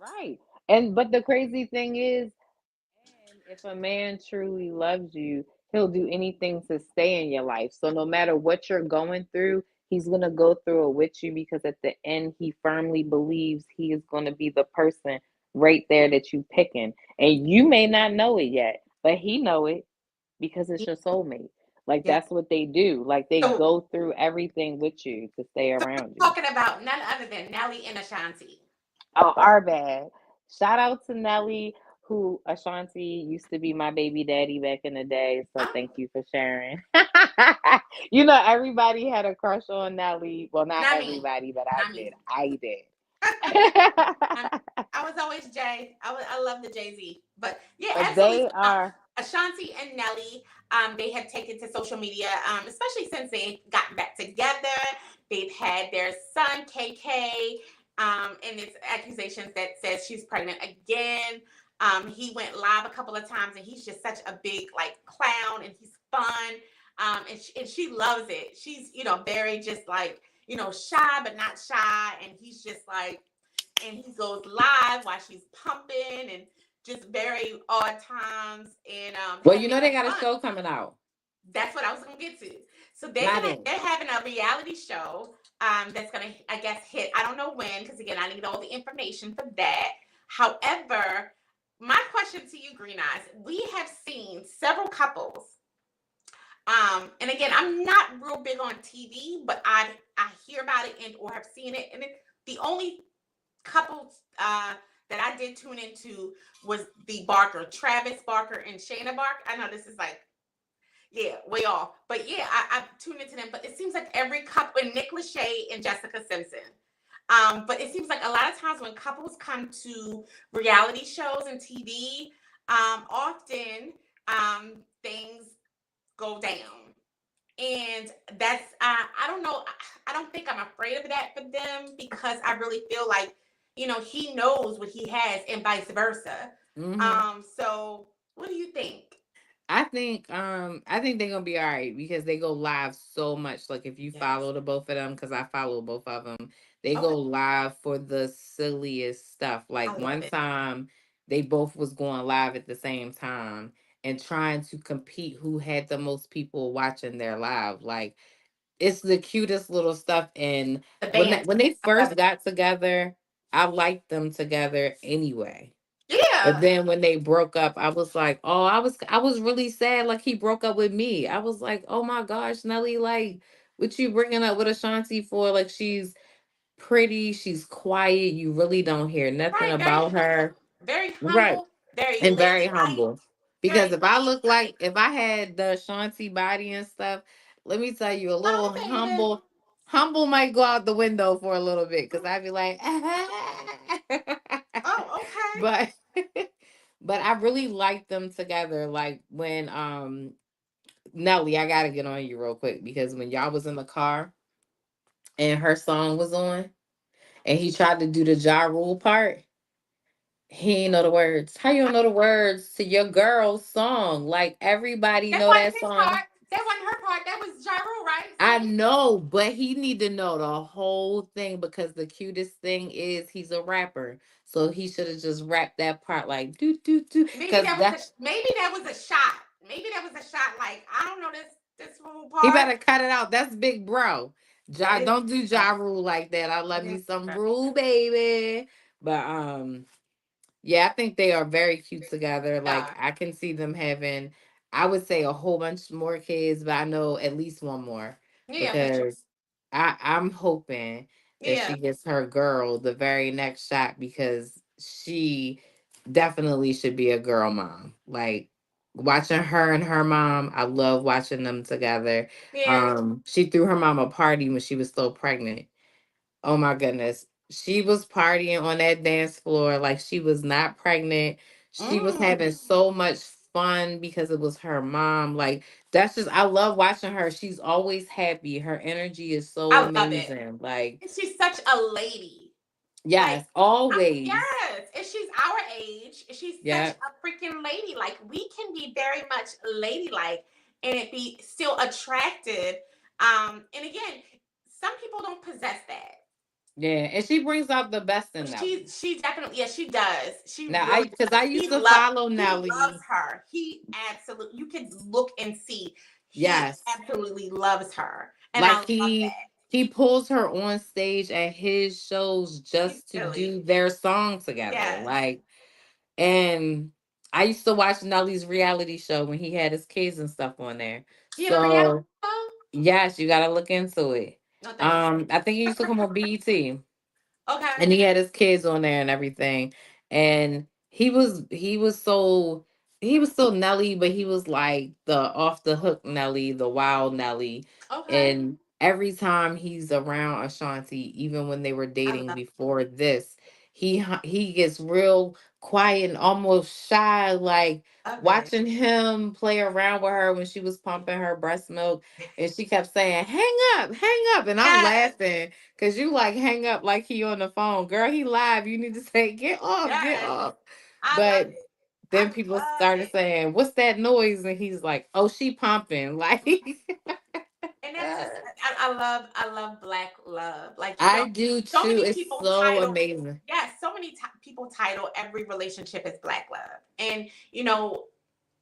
S1: Right. And but the crazy thing is, and if a man truly loves you, he'll do anything to stay in your life. So no matter what you're going through, he's going to go through it with you because at the end, he firmly believes he is going to be the person right there that you picking. And you may not know it yet, but he know it because it's your soulmate. Like
S2: Yeah.
S1: that's what they do. Like they
S2: So,
S1: go through everything with you to stay
S2: so
S1: around
S2: we're
S1: you.
S2: talking about none other than Nelly and Ashanti.
S1: Oh, our bad. Shout out to Nelly, who Ashanti used to be my baby daddy back in the day. So thank
S2: Oh,
S1: you for sharing. Everybody had a crush on Nelly. Well, not
S2: not me.
S1: everybody, but I
S2: Not
S1: did.
S2: me.
S1: I did.
S2: I'm, I was always Jay. I love the Jay Z, but yeah,
S1: But
S2: absolutely.
S1: they are,
S2: Ashanti and Nelly, they have taken to social media, especially since they got back together. They've had their son KK, and it's accusations that says she's pregnant again. He went live a couple of times, and he's just such a big like clown, and he's fun. And she loves it. She's very just like shy but not shy, and he's just like and he goes live while she's pumping and just very odd times and
S3: Well,
S2: having
S3: they got a
S2: fun.
S3: show coming out.
S2: That's what I was gonna get to. So
S3: Not in.
S2: they're having a reality show that's gonna I guess hit. I don't know when because again I need all the information for that. However, my question to you, Green Eyes, we have seen several couples. And again, I'm not real big on TV, but I hear about it and or have seen it. And the only couples that I did tune into was the Barker, Travis Barker and Shayna Barker. I know this is like, yeah, way off. But yeah, I tuned into them. But it seems like every couple, and Nick Lachey and Jessica Simpson. But it seems like a lot of times when couples come to reality shows and TV, often things go down. And that's I don't know. I don't think I'm afraid of that for them because I really feel like he knows what he has and vice versa.
S3: Hmm.
S2: So what do you think?
S3: I think they're gonna be all right because they go live so much. Like if you
S2: Yes.
S3: follow the both of them, because I follow both of them, they
S2: Okay.
S3: go live for the silliest stuff.
S2: I
S3: Like
S2: love
S3: one
S2: it.
S3: time, they both was going live at the same time and trying to compete who had the most people watching their live. Like it's the cutest little stuff. And
S2: The
S3: when
S2: band.
S3: when they
S2: I love
S3: first
S2: it.
S3: got together, I liked them together anyway. But
S2: Yeah.
S3: then when they broke up, I was like, oh, I was really sad. Like he broke up with me. I was like, oh my gosh, Nelly, like, what you bringing up with Ashanti for? Like she's pretty, she's quiet. You really don't hear nothing
S2: Right. Very
S3: about her,
S2: humble. Very
S3: right?
S2: humble. Very
S3: And very
S2: ladylike.
S3: humble. Because
S2: Very
S3: if I had the Ashanti body and stuff, let me tell you, a little
S2: oh baby.
S3: humble might go out the window for a little bit because I'd be like,
S2: Oh okay.
S3: but but I really like them together. Like when Nelly, I gotta get on you real quick because when y'all was in the car and her song was on and he tried to do the Ja Rule part, he ain't know the words. How you don't know the words to your girl's song? Like everybody
S2: That
S3: know
S2: wasn't
S3: that
S2: his
S3: song.
S2: part. That wasn't her part. That was Jaru, right?
S3: I
S2: Singing.
S3: know, but he need to know the whole thing because the cutest thing is he's a rapper. So he should have just rapped that part like do do do. Cause that
S2: Maybe that was a shot. Maybe that was a shot. Like I don't know this whole
S3: he
S2: part.
S3: better cut it out. That's big bro.
S2: That
S3: Ja,
S2: is
S3: don't do
S2: bro.
S3: Ja Rule like that. I love
S2: That
S3: me
S2: is
S3: some
S2: bro.
S3: Rule, baby. But yeah, I think they are very cute together. Like
S2: Yeah.
S3: I can see them having, I would say a whole bunch more kids, but I know at least one more
S2: Yeah, for sure.
S3: because I'm hoping that
S2: Yeah.
S3: she gets her girl the very next shot because she definitely should be a girl mom. Like watching her and her mom, I love watching them together.
S2: Yeah.
S3: She threw her mom a party when she was still pregnant. Oh my goodness. She was partying on that dance floor like she was not pregnant. She was having
S2: Mm,
S3: so much fun because it was her mom. Like that's just I love watching her. She's always happy. Her energy is so
S2: I love it.
S3: amazing. Like
S2: And she's such a lady. Like,
S3: yes, always.
S2: yes, and she's our age. She's such
S3: Yeah.
S2: a freaking lady. Like, we can be very much ladylike and it be still attractive. And again, some people don't possess that.
S3: Yeah, and she brings out the best in Nelly.
S2: She definitely, yes, she does. She
S3: Now
S2: really
S3: because
S2: does.
S3: I used to follow
S2: He loves
S3: Nelly.
S2: her. He absolutely, you can look and see he
S3: Yes.
S2: absolutely loves her, and I
S3: Like
S2: love that.
S3: he pulls her on stage at his shows
S2: He's
S3: just to
S2: silly.
S3: do their song together.
S2: Yes.
S3: Like and I used to watch Nelly's reality show when he had his kids and stuff on there.
S2: You have a reality
S3: So
S2: show?
S3: yes, you gotta look into it.
S2: No, thanks.
S3: I think he used to come on BET
S2: Okay.
S3: and he had his kids on there and everything. And he was still Nelly, but he was like the off the hook Nelly, the wild Nelly.
S2: Okay.
S3: And every time he's around Ashanti, even when they were
S2: I
S3: dating
S2: love
S3: before this, he gets real quiet and almost shy. Like
S2: it.
S3: watching him play around with her when she was pumping her breast milk, and she kept saying, hang up," and I'm
S2: Yes.
S3: laughing. Cause you like hang up like he on the phone. Girl, he live. You need to say, get off, get
S2: Yes.
S3: off.
S2: I love
S3: But
S2: it. I
S3: then people
S2: love
S3: started
S2: it.
S3: saying, what's that noise? And he's like, oh, she pumping. Like
S2: And that's just I love black love. Like,
S3: I do
S2: so
S3: too.
S2: many
S3: It's
S2: people
S3: so
S2: title
S3: amazing.
S2: yes, so many people title every relationship as black love. And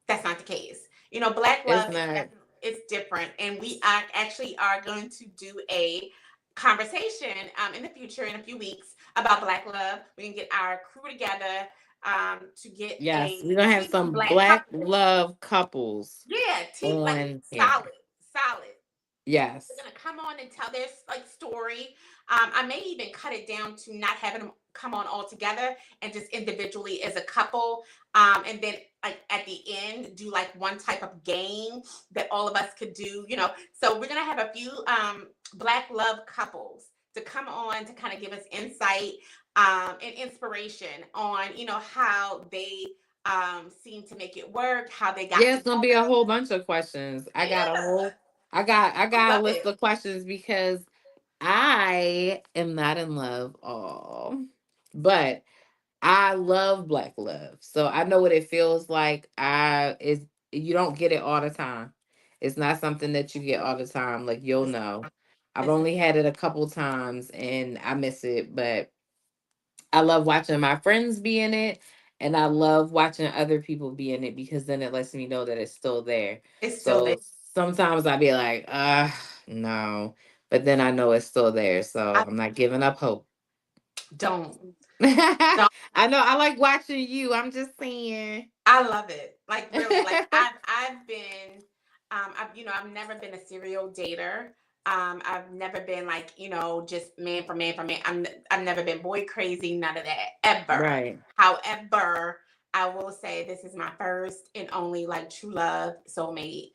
S2: that's not the case. Black
S3: It's
S2: love is
S3: not.
S2: definitely it's different. And we are actually are going to do a conversation in the future in a few weeks about black love. We can get our crew together to get
S3: Yes,
S2: a
S3: we're gonna have
S2: team
S3: some
S2: black
S3: black
S2: couple.
S3: love couples
S2: Yeah, team like
S3: on here.
S2: solid, solid. They're
S3: Yes.
S2: gonna come on and tell their like story. I may even cut it down to not having them come on all together and just individually as a couple. And then like at the end, do like one type of game that all of us could do. So we're gonna have a few black love couples to come on to kind of give us insight and inspiration on how they seem to make it work, how they got
S3: Yeah, it's gonna be a
S2: together.
S3: whole bunch of questions.
S2: Yeah,
S3: I
S2: I
S3: got a
S2: love
S3: list
S2: it.
S3: of questions because I am not in love all, but I love black love. So I know what it feels like. I is you don't get it all the time. It's not something that you get all the time. Like you'll
S2: It's,
S3: know. I've
S2: it's
S3: only had it a couple times and I miss it, but I love watching my friends be in it and I love watching other people be in it because then it lets me know that it's still there.
S2: it's still there.
S3: So sometimes I be like, no. But then I know it's still there. So
S2: I
S3: I'm not giving up hope.
S2: don't. Don't.
S3: I know I like watching you. I'm just saying.
S2: I love it. Like really. Like I've been I've never been a serial dater. I've never been like, just man for man for man. I've never been boy crazy, none of that. Ever.
S3: Right.
S2: However, I will say this is my first and only like true love, soulmate,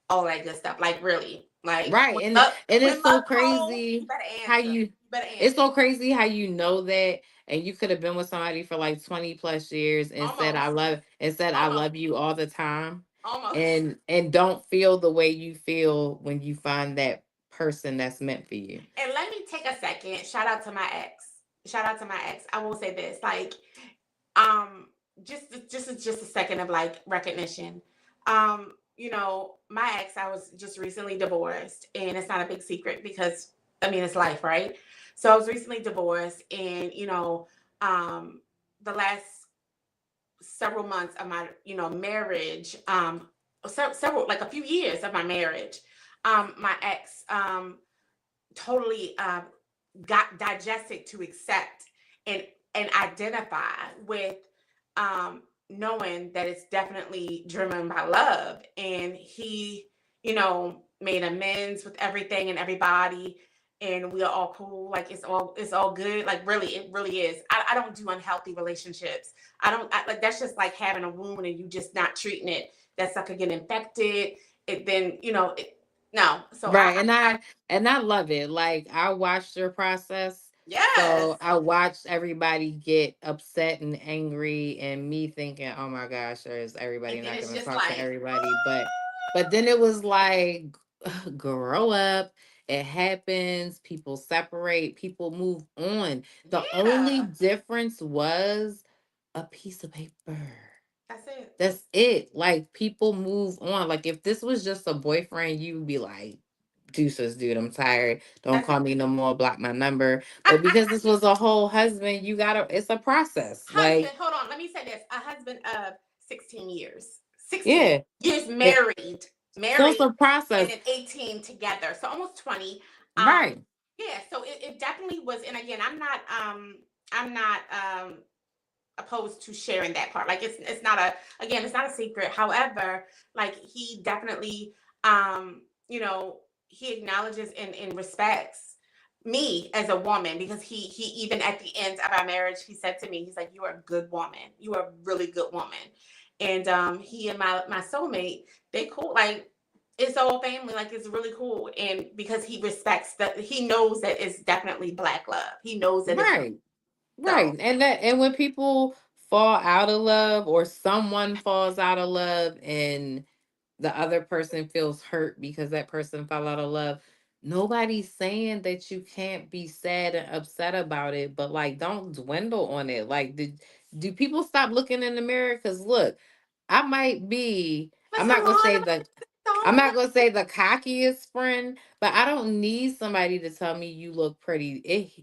S2: all that good stuff. Like really. Like
S3: Right. And
S2: when
S3: it's so
S2: love calls, you
S3: crazy
S2: better
S3: how
S2: answer.
S3: you
S2: You better
S3: it's
S2: answer.
S3: so crazy how you know that and you could have been with somebody for like 20 plus years
S2: Almost.
S3: and said I
S2: Almost.
S3: love you all the time
S2: Almost.
S3: and don't feel the way you feel when you find that person that's meant for you.
S2: And let me take a second. Shout out to my ex. Shout out to my ex. I will say this, like, um, just a second of like recognition. My ex, I was just recently divorced, and it's not a big secret because I mean it's life, right? So I was recently divorced, and the last several months of my marriage, several like a few years of my marriage, my ex totally got digested to accept and identify with knowing that it's definitely driven by love, and he made amends with everything and everybody, and we are all cool, like it's all good, like really it really is. I don't do unhealthy relationships. Like that's just like having a wound and you just not treating it, that sucker get infected, it then no. So
S3: Right. And I love it. Like I watched your process
S2: Yes.
S3: So I watched everybody get upset and angry, and me thinking, "Oh my gosh, is everybody
S2: And then
S3: not
S2: it's
S3: going to
S2: just
S3: talk to
S2: like,
S3: everybody?" But then it was like, grow up. It happens. People separate. People move on. The only
S2: yeah,
S3: difference was a piece of paper.
S2: that's it.
S3: That's it. Like people move on. Like if this was just a boyfriend, you'd be like, deuces, dude, I'm tired. Don't
S2: That's
S3: call me no more. Block my number. But because this was a whole husband, you gotta. It's a process.
S2: husband.
S3: Like
S2: Hold on, let me say this: a husband of 16 years, 16
S3: yeah,
S2: years
S3: it,
S2: married,
S3: so it's
S2: married,
S3: a process,
S2: and then 18 together, so almost 20. Um,
S3: right?
S2: yeah, so it definitely was. And again, I'm not opposed to sharing that part. Like it's not a, again, it's not a secret. However, like he definitely you know, he acknowledges and respects me as a woman, because he even at the end of our marriage, he said to me, he's like, "You are a good woman. You are a really good woman." And he and my soulmate, they cool, like it's all family, like it's really cool. And because he respects that, he knows that it's definitely black love. He knows that it's
S3: Right.
S2: so
S3: Right. And when people fall out of love or someone falls out of love and the other person feels hurt because that person fell out of love, nobody's saying that you can't be sad and upset about it, but like don't dwindle on it. Like do people stop looking in the mirror? Cause look, I might be I'm
S2: Miss
S3: not gonna say
S2: Alana,
S3: the I'm
S2: don't.
S3: not gonna say the cockiest friend, but I don't need somebody to tell me you look pretty.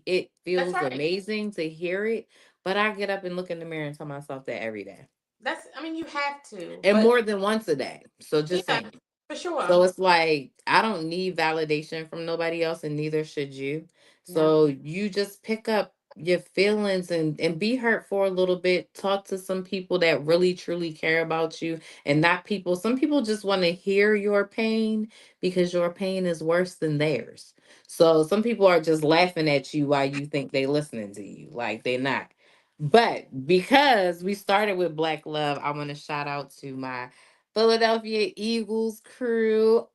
S3: It
S2: That's
S3: feels
S2: right.
S3: amazing to hear it, but I get up and look in the mirror and tell myself that every day.
S2: That's, I mean, you have to,
S3: And
S2: but
S3: more than once a day. So just
S2: yeah,
S3: saying.
S2: for sure.
S3: So it's like I don't need validation from nobody else and neither should you.
S2: No.
S3: So you just pick up your feelings and be hurt for a little bit. Talk to some people that really truly care about you and not people. Some people just want to hear your pain because your pain is worse than theirs. So some people are just laughing at you while you think they listening to you. Like they're not. But because we started with Black Love, I want to shout out to my Philadelphia Eagles crew.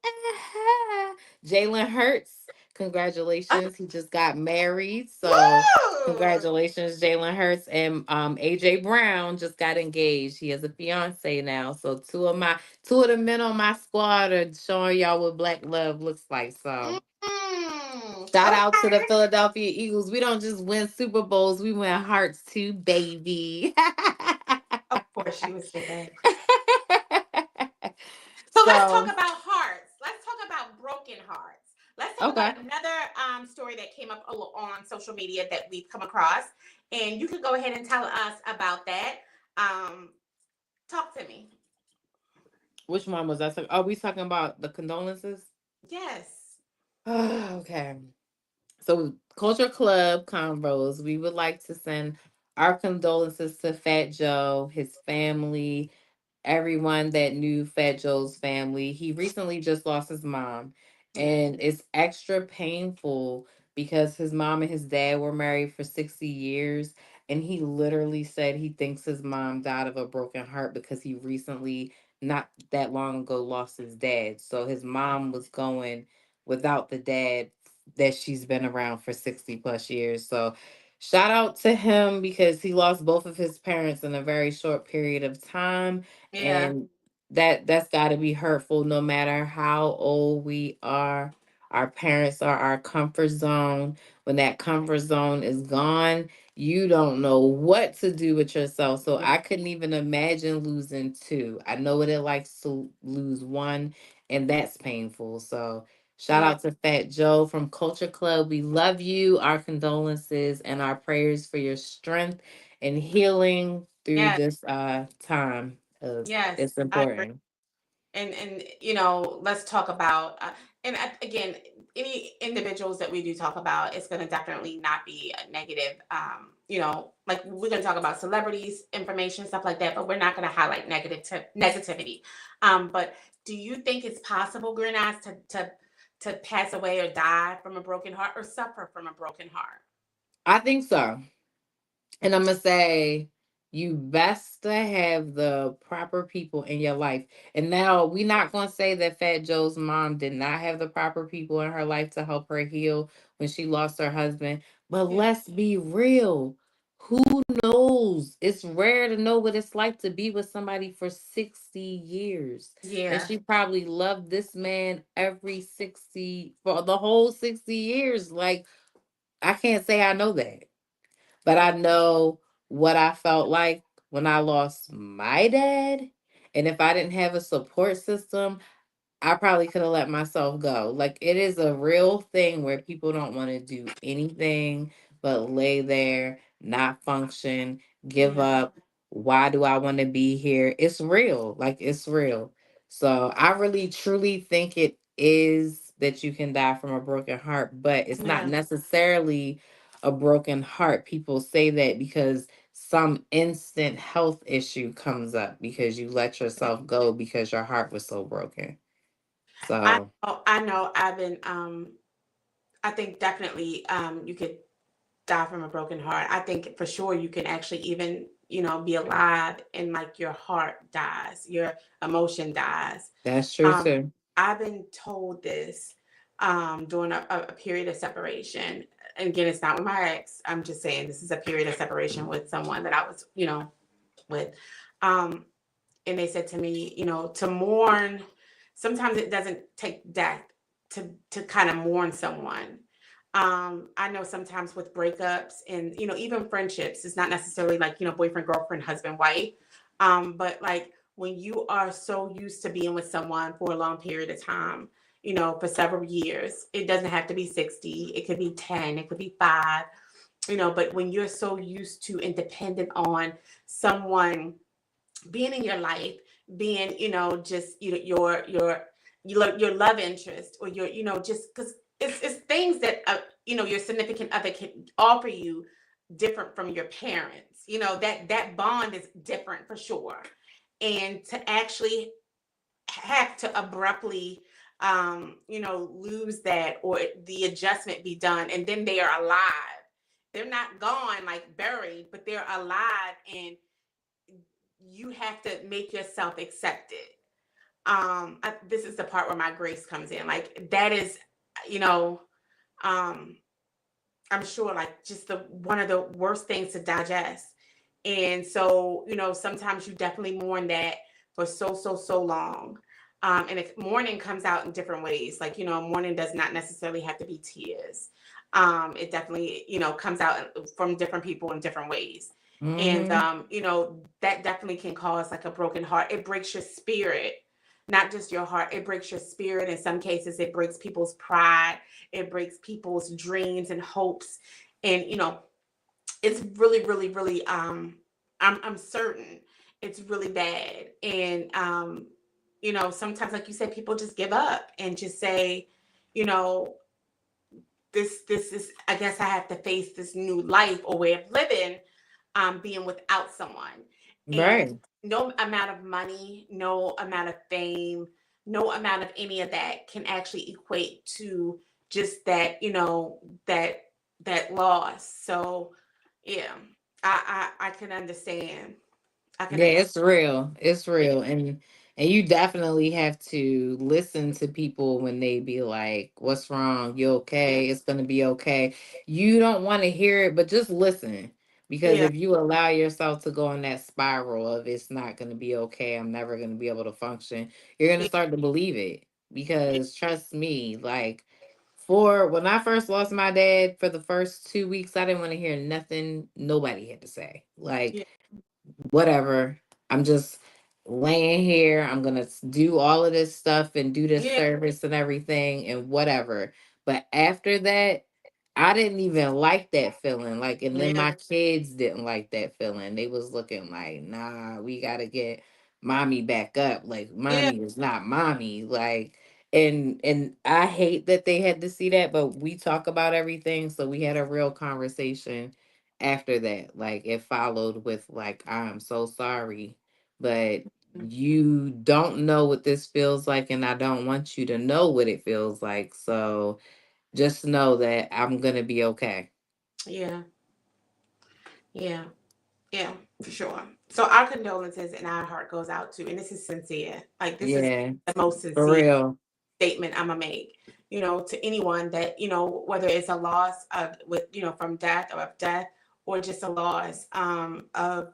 S3: Jalen Hurts, congratulations. He just got married. So
S2: Woo!
S3: congratulations, Jalen Hurts. And AJ Brown just got engaged. He has a fiance now. So two of the men on my squad are showing y'all what black love looks like. So shout out to the
S2: Okay.
S3: Philadelphia Eagles. We don't just win Super Bowls, we win hearts too, baby.
S2: Of course you would say that. So let's talk
S3: So,
S2: about hearts. Let's talk about broken hearts. Let's talk
S3: okay.
S2: about another story that came up on social media that we've come across, and you can go ahead and tell us about that. Um, Talk to me.
S3: Which one was that? Are we talking about the condolences?
S2: Yes.
S3: Okay. So, Culture Club Convos, we would like to send our condolences to Fat Joe, his family, everyone that knew Fat Joe's family. He recently just lost his mom,
S2: Yeah.
S3: and it's extra painful because his mom and his dad were married for 60 years. And he literally said he thinks his mom died of a broken heart because he recently, not that long ago, lost his dad. So his mom was going without the dad that she's been around for 60 plus years. So shout out to him because he lost both of his parents in a very short period of time,
S2: Yeah.
S3: and that's got to be hurtful no matter how old we are. Our parents are our comfort zone. When that comfort zone is gone, you don't know what to do with yourself. So
S2: Yeah.
S3: I couldn't even imagine losing two. I know what it likes to lose one, and that's painful. So shout
S2: Yeah.
S3: out to Fat Joe from Culture Club. We love you. Our condolences and our prayers for your strength and healing through
S2: Yes.
S3: this time.
S2: Yes.
S3: It's
S2: I agree.
S3: important.
S2: And you know, let's talk about and again, any individuals that we do talk about, it's going to definitely not be a negative. You know, like we're going to talk about celebrities, information, stuff like that, but we're not going to highlight negativity. But do you think it's possible, Green Eyes, to pass away or die from a broken heart or suffer from a broken heart?
S3: I think so. And I'm gonna say you best to have the proper people in your life. And now we're not gonna say that Fat Joe's mom did not have the proper people in her life to help her heal when she lost her husband. But
S2: Yeah.
S3: let's be real. Who knows? It's rare to know what it's like to be with somebody for 60 years. And
S2: Yeah.
S3: she probably loved this man every 60 for the whole 60 years. Like, I can't say I know that, but I know what I felt like when I lost my dad. And if I didn't have a support system, I probably could have let myself go. Like, it is a real thing where people don't want to do anything but lay there, not function, give
S2: Yeah.
S3: up. Why do I want to be here? It's real. Like, it's real. So I really truly think it is that you can die from a broken heart, but it's not
S2: Yeah.
S3: necessarily a broken heart. People say that because some instant health issue comes up because you let yourself go because your heart was so broken. So
S2: I know I've been I think definitely you could die from a broken heart. I think for sure you can actually even, be alive and like your heart dies, your emotion dies.
S3: that's true
S2: Um,
S3: too.
S2: I've been told this during a period of separation. And again, it's not with my ex. I'm just saying this is a period of separation with someone that I was, with. Um, and they said to me, to mourn, sometimes it doesn't take death to kind of mourn someone. I know sometimes with breakups and even friendships, it's not necessarily like boyfriend, girlfriend, husband, wife, but like when you are so used to being with someone for a long period of time, for several years, it doesn't have to be 60, it could be 10, it could be 5, but when you're so used to and dependent on someone being in your life, being, just your love interest, or your, just because it's things that your significant other can offer you different from your parents. That bond is different for sure. And to actually have to abruptly lose that, or the adjustment be done, and then they are alive. They're not gone like buried, but they're alive, and you have to make yourself accepted. This is the part where my grace comes in. Like that is, you know, um, I'm sure like just the one of the worst things to digest. And so, sometimes you definitely mourn that for so long. And mourning comes out in different ways. Like, mourning does not necessarily have to be tears. It definitely, comes out from different people in different ways. And,
S3: Hmm.
S2: that definitely can cause like a broken heart. It breaks your spirit, not just your heart. It breaks your spirit. In some cases, it breaks people's pride. It breaks people's dreams and hopes. And, it's really, really, really, I'm certain it's really bad. And, sometimes, like you said, people just give up and just say, you know, this is, I guess I have to face this new life or way of living, being without someone. And
S3: Right.
S2: no amount of money, no amount of fame, no amount of any of that can actually equate to just that, that loss. So yeah, I can understand. I can
S3: Yeah,
S2: understand.
S3: it's real. It's
S2: Yeah,
S3: real. And you definitely have to listen to people when they be like, "What's wrong? You
S2: yeah,
S3: okay? It's going to be okay." You don't want to hear it, but just listen. Because
S2: yeah,
S3: if you allow yourself to go in that spiral of it's not going to be okay, I'm never going to be able to function, you're going to
S2: yeah,
S3: start to believe it.
S2: yeah,
S3: Because trust me, like, for when I first lost my dad, for the first 2 weeks, I didn't want to hear nothing nobody had to say. Like,
S2: yeah,
S3: whatever. I'm just laying here. I'm going to do all of this stuff and do this
S2: yeah,
S3: service and everything and whatever. But after that, I didn't even like that feeling. Like, and then
S2: yeah,
S3: my kids didn't like that feeling. They was looking like, nah, we got to get mommy back up. Like,
S2: yeah,
S3: mommy is not mommy. Like, and I hate that they had to see that, but we talk about everything. So we had a real conversation after that. Like, it followed with like, I'm so sorry, but you don't know what this feels like, and I don't want you to know what it feels like. So just know that I'm gonna be okay.
S2: yeah, yeah, yeah. For sure. So our condolences and our heart goes out to, and this is sincere. Like this is
S3: Yeah,
S2: the most
S3: for
S2: sincere
S3: real.
S2: statement I'm gonna make. To anyone that whether it's a loss of with from death or of death, or just a loss of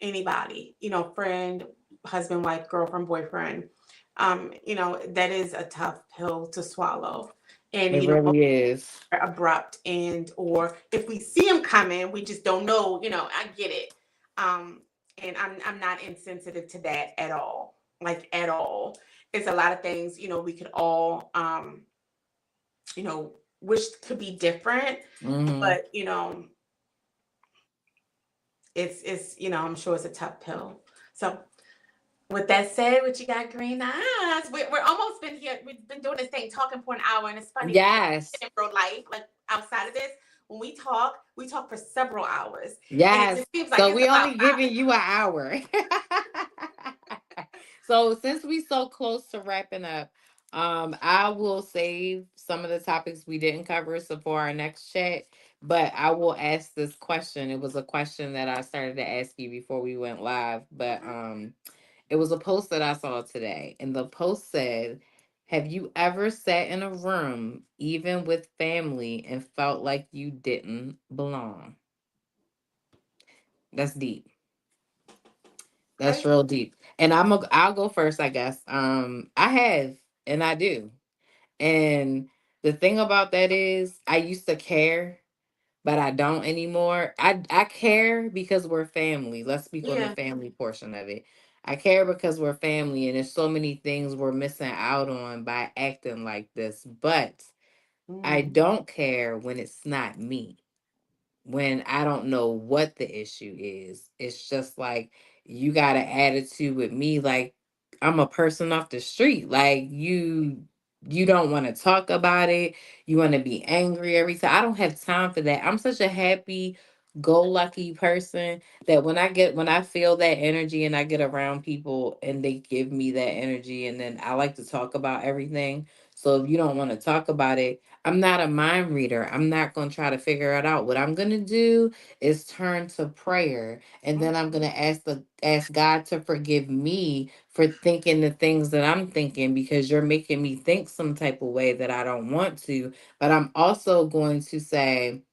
S2: anybody, friend, husband, wife, girlfriend, boyfriend. That is a tough pill to swallow, and
S3: It really is.
S2: abrupt, and or if we see them coming, we just don't know. I get it. And I'm not insensitive to that at all, like at all. It's a lot of things we could all you know wish could be different,
S3: Hmm.
S2: but it's I'm sure it's a tough pill. So with that said, what you got, green eyes? We're almost been here. We've been doing this thing, talking for an hour, and it's funny because
S3: Yes.
S2: in real life, like outside of this, when we talk for several hours, and it
S3: Yes.
S2: just seems like
S3: So
S2: it's
S3: we
S2: about
S3: only giving you an hour. So since we so close to wrapping up, I will save some of the topics we didn't cover so for our next chat. But I will ask this question. It was a question that I started to ask you before we went live, but it was a post that I saw today, and the post said, "Have you ever sat in a room, even with family, and felt like you didn't belong?" That's deep. That's
S2: okay.
S3: real deep. And I'll go first, I guess. I have, and I do. And the thing about that is I used to care, but I don't anymore. I care because we're family. Let's speak on the
S2: Yeah.
S3: family portion of it. I care because we're family, and there's so many things we're missing out on by acting like this. But I
S2: Mm.
S3: don't care when it's not me, when I don't know what the issue is. It's just like you got an attitude with me like I'm a person off the street. Like you don't want to talk about it. You want to be angry every time. I don't have time for that. I'm such a happy go lucky person that when I feel that energy and I get around people and they give me that energy, and then I like to talk about everything. So if you don't want to talk about it, I'm not a mind reader. I'm not going to try to figure it out. What I'm going to do is turn to prayer, and then I'm going to ask God to forgive me for thinking the things that I'm thinking, because you're making me think some type of way that I don't want to. But I'm also going to say,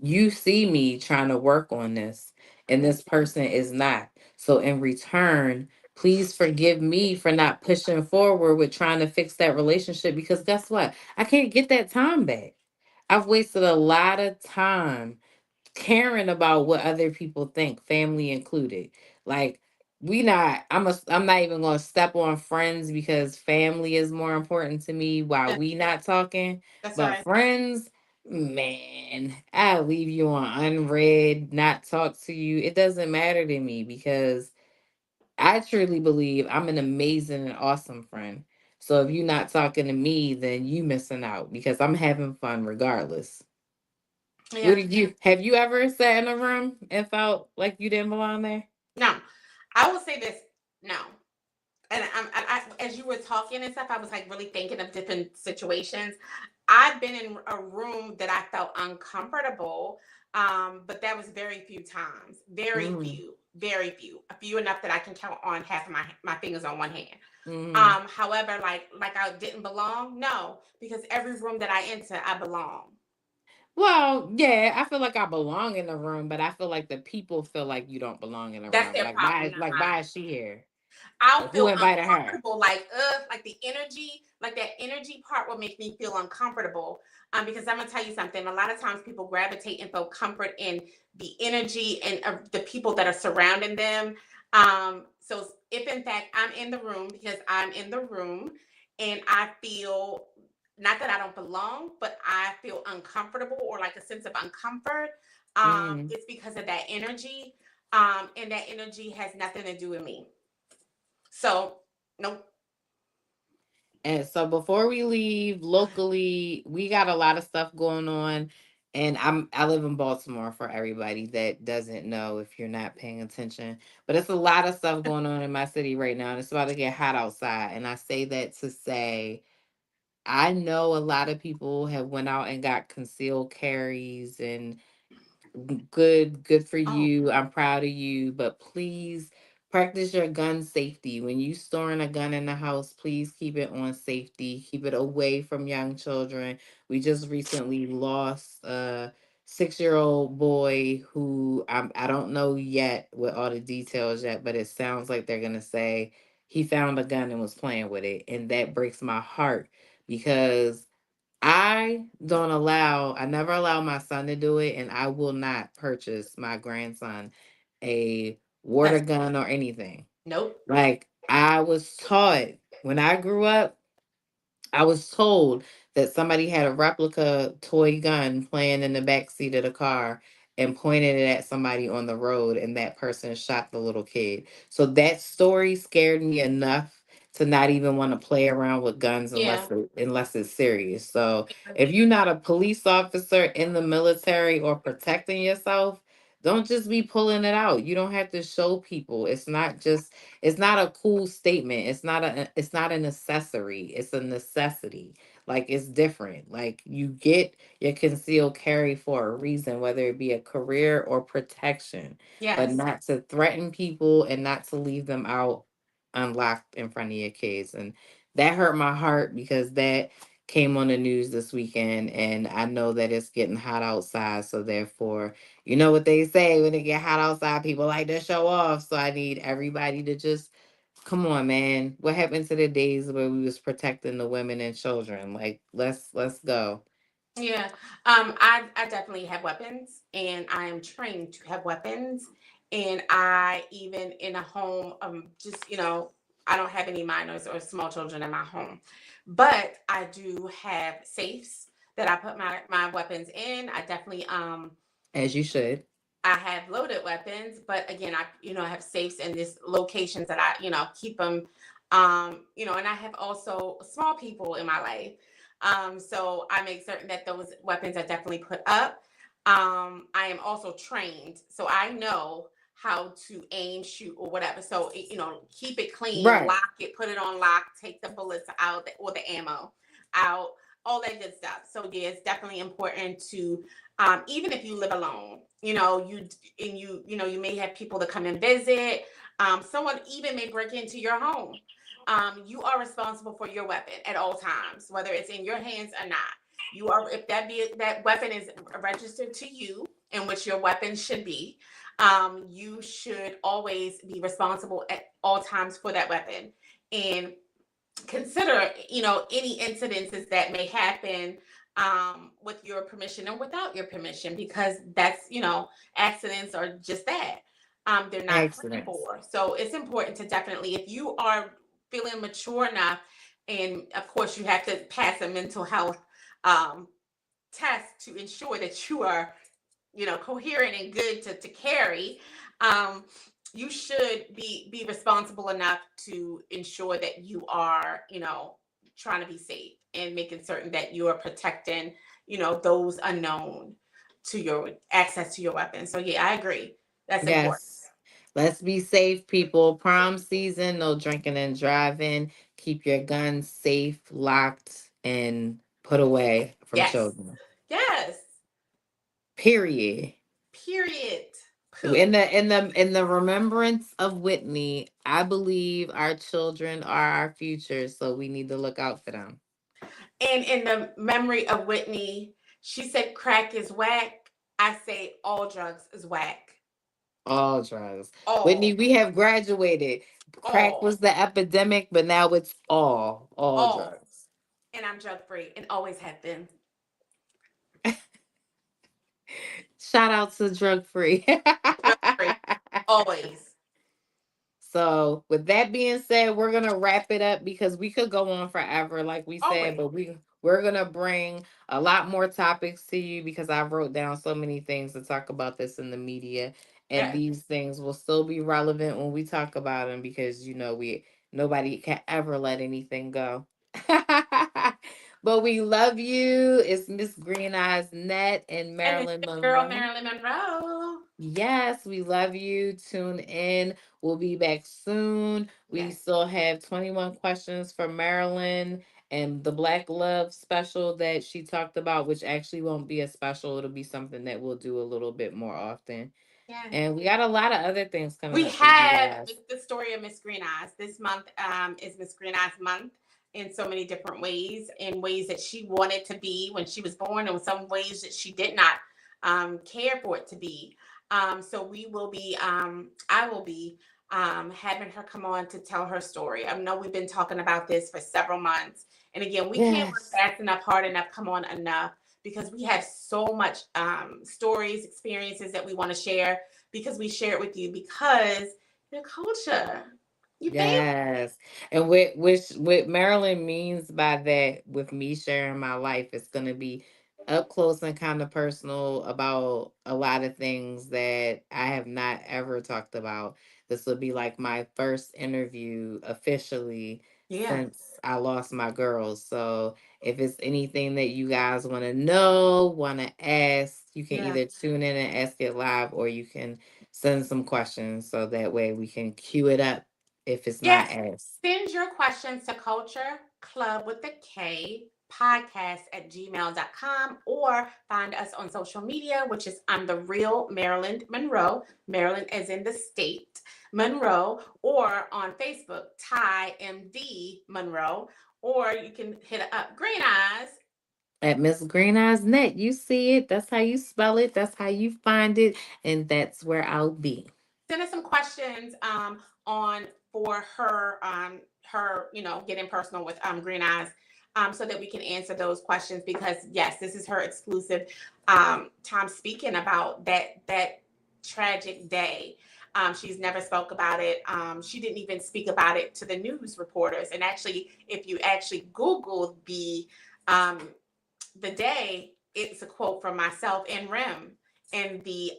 S3: you see me trying to work on this, and this person is not. So in return, please forgive me for not pushing forward with trying to fix that relationship, because guess what? I can't get that time back. I've wasted a lot of time caring about what other people think, family included. Like I'm not even gonna step on friends because family is more important to me while
S2: Yeah,
S3: we not talking.
S2: that's
S3: But
S2: right.
S3: friends, man, I'll leave you on unread, not talk to you. It doesn't matter to me because I truly believe I'm an amazing and awesome friend. So if you're not talking to me, then you missing out because I'm having fun regardless. What
S2: Yeah.
S3: did you have you ever sat in a room and felt like you didn't belong there?
S2: No, I will say this. No. And as you were talking and stuff, I was like really thinking of different situations. I've been in a room that I felt uncomfortable, but that was very few times. Very
S3: Mm,
S2: few. Very few. A few enough that I can count on half of my fingers on one hand.
S3: mm.
S2: However, like I didn't belong. No, because every room that I enter, I belong.
S3: Well, yeah, I feel like I belong in the room, but I feel like the people feel like you don't belong in the
S2: That's
S3: room.
S2: their problem, not mine.
S3: Why is she here?
S2: I'll
S3: Like, who
S2: feel
S3: invited her?
S2: uncomfortable, like the energy, like that energy part will make me feel uncomfortable. Because I'm gonna tell you something. A lot of times people gravitate and feel comfort in the energy and the people that are surrounding them. So if in fact I'm in the room because I'm in the room and I feel not that I don't belong, but I feel uncomfortable or like a sense of uncomfort,
S3: Mm.
S2: it's because of that energy. And that energy has nothing to do with me. So, nope.
S3: And so before we leave locally, we got a lot of stuff going on. And I live in Baltimore for everybody that doesn't know if you're not paying attention. But it's a lot of stuff going on in my city right now, and it's about to get hot outside. And I say that to say I know a lot of people have went out and got concealed carries and Good for
S2: Oh,
S3: you. I'm proud of you. But please practice your gun safety. When you storing a gun in the house, please keep it on safety. Keep it away from young children. We just recently lost a 6-year-old boy who I don't know yet with all the details yet, but it sounds like they're gonna say he found a gun and was playing with it. And that breaks my heart because I never allow my son to do it, and I will not purchase my grandson a water
S2: that's
S3: gun or anything.
S2: nope.
S3: Like, I was taught when I grew up, I was told that somebody had a replica toy gun playing in the back seat of the car and pointed it at somebody on the road, and that person shot the little kid. So that story scared me enough to not even want to play around with guns
S2: Yeah.
S3: unless it's serious. So if you're not a police officer in the military or protecting yourself, don't just be pulling it out. You don't have to show people. It's not a cool statement. It's not an accessory. It's a necessity. Like, it's different. Like, you get your concealed carry for a reason, whether it be a career or protection, but
S2: Yes.
S3: not to threaten people and not to leave them out unlocked in front of your kids. And that hurt my heart because that came on the news this weekend, and I know that it's getting hot outside, so therefore, you know what they say, when it get hot outside, people like to show off. So I need everybody to just come on, man. What happened to the days where we was protecting the women and children? Like, let's go.
S2: Yeah. I definitely have weapons and I am trained to have weapons. And I even in a home, just, I don't have any minors or small children in my home. But I do have safes that I put my weapons in. I definitely
S3: As you should.
S2: I have loaded weapons, but again, I have safes in these locations that I keep them, and I have also small people in my life. So I make certain that those weapons are definitely put up. I am also trained, so I know how to aim, shoot, or whatever. So, keep it clean,
S3: Right.
S2: lock it, put it on lock, take the bullets out or the ammo out, all that good stuff. So yeah, it's definitely important to even if you live alone, you may have people that come and visit. Someone even may break into your home. You are responsible for your weapon at all times, whether it's in your hands or not. You are if that weapon is registered to you, in which your weapon should be. You should always be responsible at all times for that weapon, and consider any incidences that may happen with your permission or without your permission, because that's accidents are just that. They're not planned
S3: Accidents.
S2: for, so it's important to definitely, if you are feeling mature enough, and of course you have to pass a mental health um, test to ensure that you are coherent and good to carry. um, you should be responsible enough to ensure that you are trying to be safe and making certain that you are protecting those unknown to your access to your weapons. So yeah, I agree, that's important.
S3: Yes. Let's be safe, people. Prom season, no drinking and driving. Keep your guns safe, locked, and put away from
S2: Yes,
S3: children.
S2: yes,
S3: Period.
S2: period.
S3: In
S2: Pooh.
S3: the remembrance of Whitney, I believe our children are our future, so we need to look out for them.
S2: And in the memory of Whitney, she said crack is whack. I say all drugs is whack.
S3: All drugs. Whitney,
S2: All,
S3: we have graduated. Crack
S2: all,
S3: was the epidemic, but now it's all
S2: all.
S3: drugs.
S2: And I'm drug free and always have been.
S3: Shout out to drug free.
S2: Drug free, always.
S3: So, with that being said, we're gonna wrap it up because we could go on forever, like we said,
S2: Always.
S3: but we're gonna bring a lot more topics to you because I wrote down so many things to talk about this in the media, and
S2: Yes.
S3: these things will still be relevant when we talk about them because we nobody can ever let anything go. But we love you. It's Miss Green Eyes Net and
S2: And it's
S3: Marilyn
S2: your girl,
S3: Monroe.
S2: Marilyn Monroe.
S3: Yes, we love you. Tune in. We'll be back soon. We
S2: Yes.
S3: still have 21 questions for Marilyn And the Black Love special that she talked about, which actually won't be a special, it'll be something that we'll do a little bit more often.
S2: Yeah.
S3: And we got a lot of other things coming
S2: We
S3: up for you
S2: have
S3: guys.
S2: the story of Miss Green Eyes. This month is Miss Green Eyes month in so many different ways, in ways that she wanted to be when she was born, and some ways that she did not care for it to be. So we will be, I will be having her come on to tell her story. I know we've been talking about this for several months. And again, we can't work
S3: Yes.
S2: fast enough, hard enough, come on enough, because we have so much stories, experiences that we want to share, because we share it with you because your culture, you family.
S3: Yes. And what Marilyn means by that, with me sharing my life, it's gonna be up close and kind of personal about a lot of things that I have not ever talked about. This will be like my first interview officially
S2: Yeah,
S3: since I lost my girls. So if it's anything that you guys want to know, want to ask, you can
S2: yeah.
S3: either tune in and ask it live, or you can send some questions so that way we can queue it up if it's not
S2: Yes.
S3: asked.
S2: Send your questions to Culture Club with the K podcast at gmail.com, or find us on social media, which is I'm the real Maryland Monroe, Maryland as in the state, Monroe, or on Facebook, Ty MD Monroe, or you can hit up Green Eyes.
S3: At Miss Green Eyes Net, you see it. That's how you spell it. That's how you find it. And that's where I'll be.
S2: Send us some questions on for her getting personal with Green Eyes, so that we can answer those questions, because yes, this is her exclusive time speaking about that tragic day. She's never spoke about it. She didn't even speak about it to the news reporters. And actually, if you actually Google um, the day, it's a quote from myself and Rim in the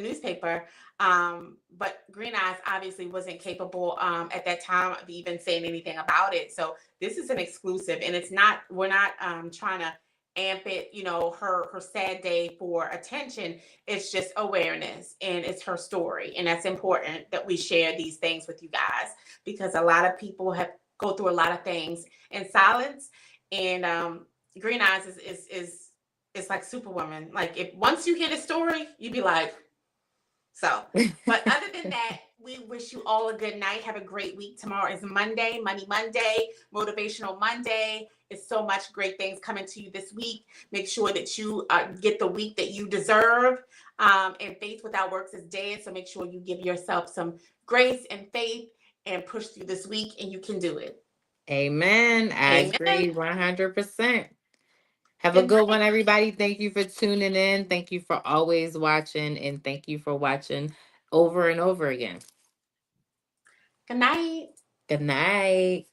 S2: newspaper. But Green Eyes obviously wasn't capable at that time of even saying anything about it. So this is an exclusive, and it's not. We're not trying to amp it. Her sad day for attention. It's just awareness, and it's her story, and that's important that we share these things with you guys, because a lot of people have go through a lot of things in silence. And Green Eyes is it's like Superwoman. Like, if once you hear the story, you'd be like, so. But other than that, we wish you all a good night. Have a great week. Tomorrow is Monday, Money Monday, Motivational Monday. It's so much great things coming to you this week. Make sure that you get the week that you deserve. And faith without works is dead. So make sure you give yourself some grace and faith and push through this week, and you can do it.
S3: Amen. I
S2: Amen.
S3: agree 100%. Have a
S2: Good
S3: good one,
S2: night.
S3: everybody. Thank you for tuning in. Thank you for always watching. And thank you for watching over and over again.
S2: Good night.
S3: Good night.